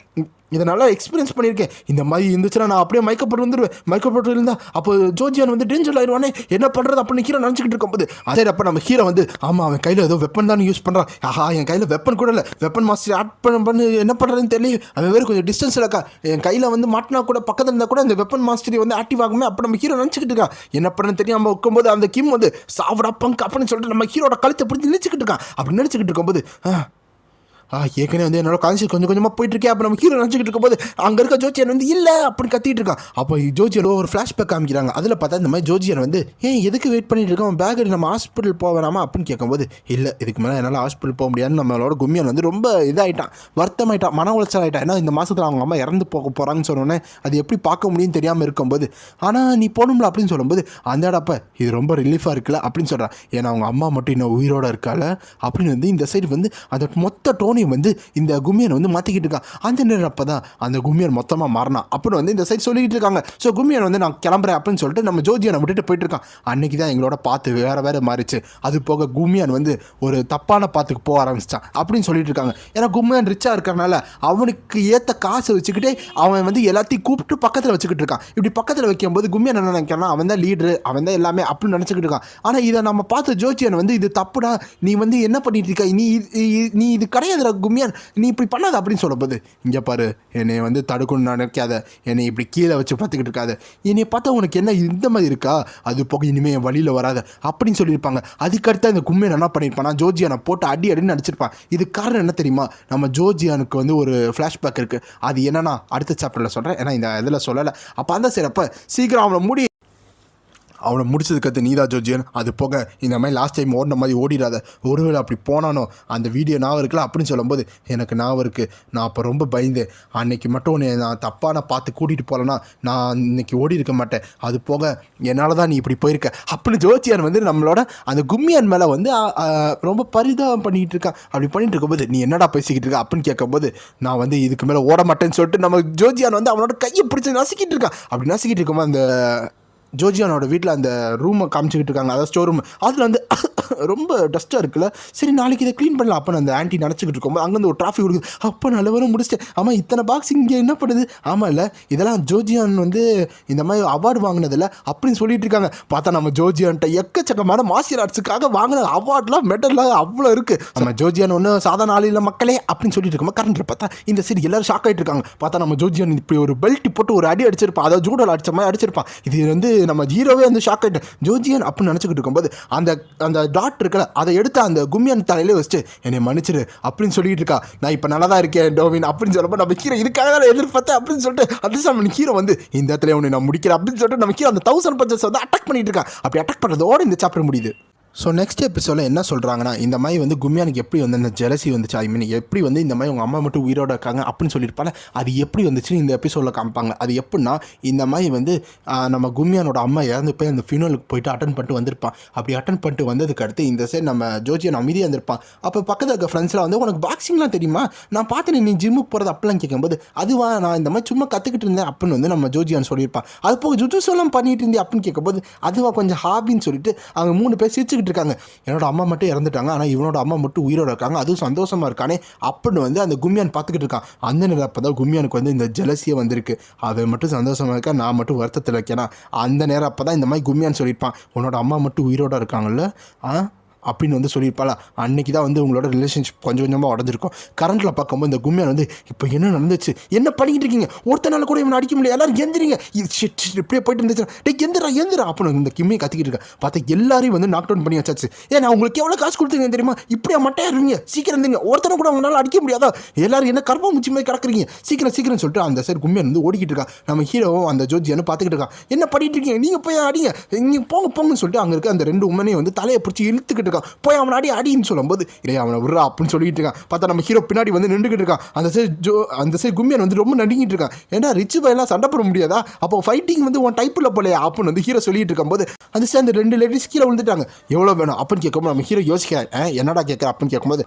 B: எக்ஸ்பீரியன்ஸ் பண்ணியிருக்கேன், இந்த மாதிரி இருந்துச்சுன்னா நான் அப்படியே மைக்கப்பட்டு வந்துடுவேன், மைக்கப்பட்டு இருந்தால் அப்போ ஜோஜியான் வந்து டேஞ்சர் ஆயிடுவானே, என்ன பண்ணுறது அப்படின்னு ஹீரோ நினச்சிக்கிட்டு இருக்கும்போது அதே அப்போ நம்ம ஹீரோ வந்து ஆமாம் அவன் கையில் ஏதோ வெப்பன் தான் யூஸ் பண்ணுறான், என் கையில் வெப்பன் கூட இல்லை, வெப்பன் மாஸ்டர் ஆட் பண்ண என்ன பண்ணுறதுன்னு தெரியல, அவன் வேறு கொஞ்சம் டிஸ்டன்ஸ் இருக்கா, என் கையில் வந்து மாட்டினா கூட பக்கத்தில் இருந்தால் கூட அந்த வெப்பன் மாஸ்டரி வந்து ஆக்டிவ் ஆகுமே, அப்போ நம்ம ஹீரோ நினச்சிக்கிட்டு இருக்கான். என்ன பண்ணுறது தெரியும் நம்ம வைக்கும்போது அந்த கிம் வந்து சாவடா பங்க் அப்படின்னு சொல்லிட்டு நம்ம ஹீரோட கழுத்தை பிடிச்சி நினச்சிக்கிட்டு இருக்கான். அப்படி நினச்சிக்கிட்டு இருக்கும்போது ஏற்கனவே வந்து என்னோட கான்சியஸ் கொஞ்சம் கொஞ்சமாக போயிட்டு இருக்கேன். அப்போ நம்ம ஹீரோ நினச்சிக்கிட்டு இருக்கும்போது அங்கே இருக்க ஜோஜியன் வந்து இல்லை அப்படின்னு கத்திட்டு இருக்கான். அப்போ ஜோஜியன் ஒரு ஃப்ளாஷ்பேக் காமிக்கிறாங்க. அதில் பார்த்தா இந்த மாதிரி ஜோஜியன் வந்து எதுக்கு வெயிட் பண்ணிட்டு இருக்கோம், பேக் நம்ம ஹாஸ்பிட்டல் போவேனாமா அப்படின்னு கேட்கும்போது இல்லை இதுக்கு மேலே என்னால் ஹாஸ்பிட்டல் போக முடியாதுன்னு நம்மளோட கும்மியன் வந்து ரொம்ப இதாகிட்டான், வருத்தமாயிட்டான், மன உளைச்சல் ஆகிட்டான். ஏன்னா இந்த மாதத்தில் அவங்க அம்மா இறந்து போக போகிறாங்கன்னு சொன்னோன்னே அது எப்படி பார்க்க முடியும்னு தெரியாமல் இருக்கும்போது ஆனால் நீ போகணும்ல அப்படின்னு சொல்லும்போது அந்த இடப்ப இது ரொம்ப ரிலீஃபாக இருக்குல்ல அப்படின்னு சொல்கிறான். ஏன்னா அவங்க அம்மா மட்டும் இன்னும் உயிரோடு இருக்கால அப்படின்னு வந்து இந்த சைடு வந்து அந்த மொத்த டோனி வந்து இந்த கும்மியன் வந்து மாற்றிக்கிட்டு இருக்கான். அந்த நேரம் அப்போ தான் அந்த கும்மியன் மொத்தமாக மாறினான் அப்படின்னு வந்து இந்த சைட் சொல்லிக்கிட்டு இருக்காங்க. ஸோ கும்மியன் வந்து நான் கிளம்புறேன் அப்படின்னு சொல்லிட்டு நம்ம ஜோஜியனை விட்டுட்டு போயிட்டு இருக்கான். அன்னைக்கு தான் எங்களோட பாத்து வேறு மாறிச்சு. அது போக கும்மியன் வந்து ஒரு தப்பான பாத்துக்கு போக ஆரம்பிச்சிட்டான் அப்படின்னு சொல்லிட்டு இருக்காங்க. ஏன்னா கும்மியன் ரிச்சாக இருக்கிறனால அவனுக்கு ஏற்ற காசை வச்சுக்கிட்டே அவன் வந்து எல்லாத்தையும் கூப்பிட்டு பக்கத்தில் வச்சுக்கிட்டு இருக்கான். இப்படி பக்கத்தில் வைக்கும்போது கும்மியன் என்ன நினைக்கிறான், அவன் தான் லீடரு, அவன் தான் எல்லாமே அப்படின்னு நினச்சிக்கிட்டு இருக்கான். ஆனால் இதை நம்ம பார்த்து ஜோஜியன் வந்து இது தப்புடா, நீ வந்து என்ன பண்ணிட்டு இருக்க, நீ இது கிடையாதுடா கும்மியான் நீ இப்படி பண்ணாத அப்படின்னு சொல்லும்போது, இங்கே பாரு என்னை வந்து தடுக்கணும்னு நினைக்காத, என்னை இப்படி கீழே வச்சு பார்த்துக்கிட்டு இருக்காத, என்னை பார்த்தா உனக்கு என்ன இந்த மாதிரி இருக்கா, அது போக இனிமேல் என் வழியில் வராத அப்படின்னு சொல்லியிருப்பாங்க. அதுக்கடுத்து அந்த கும்மியான் என்ன பண்ணியிருப்பானா ஜோர்ஜியானை போட்டு அடின்னு அடிச்சிருப்பான். இது காரணம் என்ன தெரியுமா, நம்ம ஜோர்ஜியானுக்கு வந்து ஒரு ஃப்ளாஷ்பேக் இருக்குது. அது என்னன்னா அடுத்த சாப்டரில் சொல்கிறேன், ஏன்னா இந்த இதில் சொல்லலை. அப்போ அந்த சிறப்பை சீக்கிரம் அவனை முடிச்சதுக்கடுத்து நீதா ஜோர்ஜியன், அது போக இந்த மாதிரி லாஸ்ட் டைம் ஓடின மாதிரி ஓடிடாத, ஒருவேளை அப்படி போனானோ அந்த வீடியோ ஞாபகம் இருக்குல்ல அப்படின்னு சொல்லும்போது, எனக்கு ஞாபகம் இருக்குது, நான் அப்போ ரொம்ப பயந்தேன், அன்னைக்கு மட்டும் உன்னை நான் தப்பான பார்த்து கூட்டிகிட்டு போகலன்னா நான் இன்னைக்கு ஓடி இருக்க மாட்டேன், அது போக என்னால் தான் நீ இப்படி போயிருக்க அப்படின்னு ஜோர்ஜியான் வந்து நம்மளோட அந்த கும்மியான் மேலே வந்து ரொம்ப பரிதாபம் பண்ணிக்கிட்டு இருக்கான். அப்படி பண்ணிட்டு இருக்கும்போது, நீ என்னடா பேசிக்கிட்டு இருக்க அப்படின்னு கேட்கும்போது, நான் வந்து இதுக்கு மேலே ஓட மாட்டேன்னு சொல்லிட்டு நம்ம ஜோர்ஜியான் வந்து அவனோட கையை பிடிச்சி நசுக்கிட்டு இருக்கான். அப்படி நசுக்கிட்டு இருக்கும்போது அந்த ஜோர்ஜியானோட வீட்டில் அந்த ரூமை காமிச்சிக்கிட்டு இருக்காங்க, அதாவது ஸ்டோர் ரூம், அதில் வந்து ரொம்ப டஸ்ட்டாக இருக்குல்ல, சரி நாளைக்கு இதை க்ளீன் பண்ணலாம் அப்போ அந்த ஆன்ட்டி நினச்சிக்கிட்டு இருக்கும்போது அங்கேருந்து ஒரு டிராஃபி கொடுக்குது. அப்போ நல்ல வரும் முடிச்சிட்டேன். ஆமாம் இத்தனை பாக்ஸ் இங்கே என்ன பண்ணுது, ஆமாம் இல்லை இதெல்லாம் ஜோர்ஜியான் வந்து இந்த மாதிரி அவார்டு வாங்கினதில்ல அப்படின்னு சொல்லிட்டு இருக்காங்க. பார்த்தா நம்ம ஜோர்ஜியான்ட்ட எக்கச்சக்கமான மார்ஷியல் ஆர்ட்ஸுக்காக வாங்கின அவார்ட்லாம் மெடல்லாம் அவ்வளோ இருக்குது. நம்ம ஜோர்ஜியான் ஒன்று சாதாரண ஆளில் மக்களே அப்படின்னு சொல்லிட்டு இருக்கோம். கரண்டில் பார்த்தா இந்த சரி எல்லோரும் ஷாக் ஆகிட்டு இருக்காங்க. பார்த்தா நம்ம ஜோர்ஜியான் இப்படி ஒரு பெல்ட் போட்டு ஒரு அடி அடிச்சிருப்பான், அதாவது ஜூடோவில் அடித்த மாதிரி அடிச்சிருப்பான். இது வந்து நம்ம ஹீரோவே வந்து ஷாக் ஆகிட்டேன் ஜோர்ஜியான் அப்படின்னு நினச்சிக்கிட்டு இருக்கும்போது அந்த டாட் இருக்கல அதை எடுத்து அந்த கும்மியான் தலையிலே வச்சுட்டு என்னை மன்னிச்சிரு அப்படின்னு சொல்லிட்டு இருக்கா. நான் இப்போ நல்லா தான் இருக்கேன் டோவின் அப்படின்னு சொல்லும்போது நம்ம ஹீரோ இதுக்காக தான் எதிர்பார்த்தேன் அப்படின்னு சொல்லிட்டு அது நம்ம ஹீரோ வந்து இந்த இடத்துல உன்னை நான் முடிக்கிறேன் அப்படின்னு சொல்லிட்டு நம்ம ஹீரோ அந்த 1000 பஞ்சஸ் வந்து அட்டாக் பண்ணிட்டு இருக்கான். அப்படி அட்டாக் பண்ணுறதோட இந்த சாப்டர் முடியுது. ஸோ நெக்ஸ்ட் எபிசோடில் என்ன சொல்கிறாங்கன்னா, இந்த மாதிரி வந்து கும்மியானுக்கு எப்படி வந்து அந்த ஜெலசி வந்துச்சு, ஐ மீன் எப்படி வந்து இந்த மாதிரி உங்கள் அம்மா மட்டும் உயிரோடு இருக்காங்க அப்படின்னு சொல்லியிருப்பாங்க, அது எப்படி வந்துச்சுன்னு இந்த எபிசோடில் காமிப்பாங்க. அது எப்படின்னா இந்த மாதிரி வந்து நம்ம கும்மியானோட அம்மா இறந்து போய் அந்த ஃபியூனலுக்கு போயிட்டு அட்டன் பண்ணிட்டு வந்திருப்பான். அப்படி அட்டன் பண்ணிட்டு வந்ததுக்கு அடுத்து இந்த சைடு நம்ம ஜோர்ஜியான் அமைதியாக இருந்திருப்பான். அப்போ பக்கத்தில் இருக்க ஃப்ரெண்ட்ஸ்லாம் வந்து உனக்கு பாக்ஸிங்லாம் தெரியுமா, நான் பார்த்தேன் நீ ஜிம்முக்கு போகிறது அப்படிலாம் கேட்கும்போது, அதுவா நான் இந்த மாதிரி சும்மா கற்றுக்கிட்டு இருந்தேன் அப்படின்னு வந்து நம்ம ஜோர்ஜியான் சொல்லியிருப்பான். அது போக ஜுஜுசோலாம் பண்ணிட்டு இருந்தேன் அப்படின்னு கேட்கும்போது, அதுவா கொஞ்சம் ஹாபின்னு சொல்லிட்டு அவங்க 3 பேர் சிரிச்சுக்கிட்டு இருக்காங்க. என்னோட அம்மா மட்டும் இறந்துட்டாங்க, ஆனால் இவனோட அம்மா மட்டும் உயிரோடு இருக்காங்க, அதுவும் சந்தோஷமாக இருக்கானே அப்படின்னு வந்து அந்த கும்மியான் பார்த்துக்கிட்டு இருக்கான். அந்த நேரம் அப்போ தான் கும்மியானுக்கு வந்து இந்த ஜெலசியே வந்திருக்கு. அவன் மட்டும் சந்தோஷமாக இருக்கா, நான் மட்டும் வருத்தத்தில் இருக்கேனா. அந்த நேரம் அப்போ தான் இந்த மாதிரி கும்மியான் சொல்லியிருப்பான், உன்னோட அம்மா மட்டும் உயிரோடு இருக்காங்கல்ல அப்படின்னு வந்து சொல்லியிருப்பாளா. அன்றைக்கி தான் வந்து உங்களோட ரிலேஷன்ஷிப் கொஞ்சம் கொஞ்சமாக உடஞ்சிருக்கும். கரண்டில் பார்க்கும்போது இந்த கும்மியான் வந்து இப்போ என்ன நடந்துச்சு, என்ன பண்ணிக்கிட்டு இருக்கீங்க, ஒருத்தனால கூட இவனை அடிக்க முடியல, எல்லாரும் எந்திரிங்க, இப்படியே போயிட்டு இருந்துச்சு, எந்திரா அப்படின்னு இந்த கிம்மியை கத்திக்கிட்டு இருக்கேன். பார்த்தா எல்லாரையும் வந்து நாக் டவுன் பண்ணி வச்சாச்சு. நான் உங்களுக்கு எவ்வளோ காசு கொடுத்துருங்க தெரியுமா, இப்படியா மட்டையா இருவீங்க, சீக்கிரம் இருந்தீங்க, ஒருத்தனை கூட அவங்களால அடிக்க முடியாதா, எல்லாரும் என்ன கர்ப்பம் முச்சி மாதிரி கிடக்குறீங்க, சீக்கிரம் சொல்லிட்டு அந்த சைடு கும்மியான் வந்து ஓடிக்கிட்டு இருக்கான். நம்ம ஹீரோவும் அந்த ஜோர்ஜியானு பார்த்துக்கிட்டு இருக்கான். என்ன பண்ணிட்டு இருக்கீங்க, நீங்கள் போய் அடிங்க, நீங்கள் போங்கன்னு சொல்லிட்டு அங்கே இருக்க அந்த 2 உமனையும் வந்து தலையை பிடிச்சி இழுத்துக்கிட்டு போய் அவனை அடின்னு சொல்லும்போது, இல்லையா அவனை விட்றா அப்படின்னு சொல்லிட்டு இருக்கான். பார்த்தா நம்ம ஹீரோ பின்னாடி வந்து நின்றுக்கிட்டு இருக்கான். அந்த சைடு கும்மியான் வந்து ரொம்ப நடுங்கிட்டு இருக்கான். ஏன்னா ரிச் பாயெல்லாம் சண்டை போட முடியாதா, அப்போ ஃபைட்டிங் வந்து உன் டைப்பில் போலையா அப்படின்னு வந்து ஹீரோ சொல்லிட்டு இருக்கும்போது அந்த சைடு அந்த 2 லேடிஸ் கீழே விழுந்துட்டாங்க. எவ்வளோ வேணும் அப்படின்னு கேட்கும்போது நம்ம ஹீரோ யோசிக்கிறேன், என்னடா கேட்குறேன் அப்படின்னு கேட்கும்போது,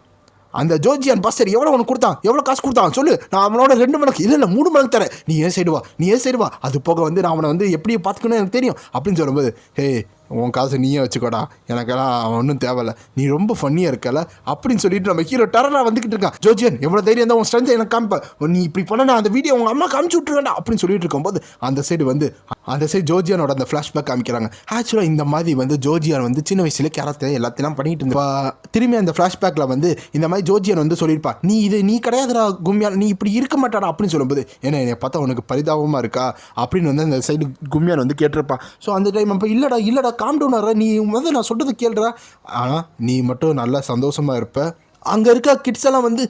B: அந்த ஜோர்ஜியான் பாஸ்டர் எவ்வளோ உனக்கு கொடுத்தான், எவ்வளோ காசு கொடுத்தான் சொல்லு, நான் அவனோட 2 மடங்கு இல்லை 3 மடங்கு தரேன், நீ ஏன் சைடு வா, அது போக வந்து நான் அவனை வந்து எப்படி பார்த்துக்கணும் எனக்கு தெரியும் அப்படின்னு சொல்லும்போது, உன் காசை நீயே வச்சுக்கோடா, எனக்கெல்லாம் அவன் ஒன்றும் தேவையில்ல, நீ ரொம்ப ஃபன்னியாக இருக்கல அப்படின்னு சொல்லிட்டு நம்ம ஹீரோ டெரராக வந்துக்கிட்டு இருக்கான். ஜோர்ஜியன் எவ்வளோ தைரியம் தான் உன் ஸ்ட்ரென்த்தை எனக்கு காமிப்ப, நீ இப்படி பண்ண அந்த வீடியோ உங்கள் அம்மா காமிச்சு விட்டுருவேண்டா அப்படின்னு சொல்லிட்டு இருக்கும்போது அந்த சைடு ஜோர்ஜியானோட அந்த ஃப்ளாஷ்பேக் காமிக்கிறாங்க. ஆக்சுவலாக இந்த மாதிரி வந்து ஜோர்ஜியான் வந்து சின்ன வயசுல கேரக்டர் எல்லாத்தையும் பண்ணிட்டு இருந்தா. திரும்பி அந்த ஃப்ளாஷ்பேக்கில் வந்து இந்த மாதிரி ஜோர்ஜியான் வந்து சொல்லியிருப்பா, நீ கிடையாதுடா கும்மியான், நீ இப்படி இருக்க மாட்டாடா அப்படின்னு சொல்லும்போது, ஏன்னா என்னை பார்த்தா உனக்கு பரிதாபமாக இருக்கா அப்படின்னு வந்து அந்த சைடு கும்மியான் வந்து கேட்டிருப்பான். ஸோ அந்த டைம் அப்போ இல்லைடா காம் டவுன் ஆகிற, நீ முதல்ல நான் சொல்கிறது கேள்றா, ஆனால் நீ மட்டும் நல்லா சந்தோஷமாக இருப்ப, அங்கே இருக்க கிட்ஸ் எல்லாம் வந்து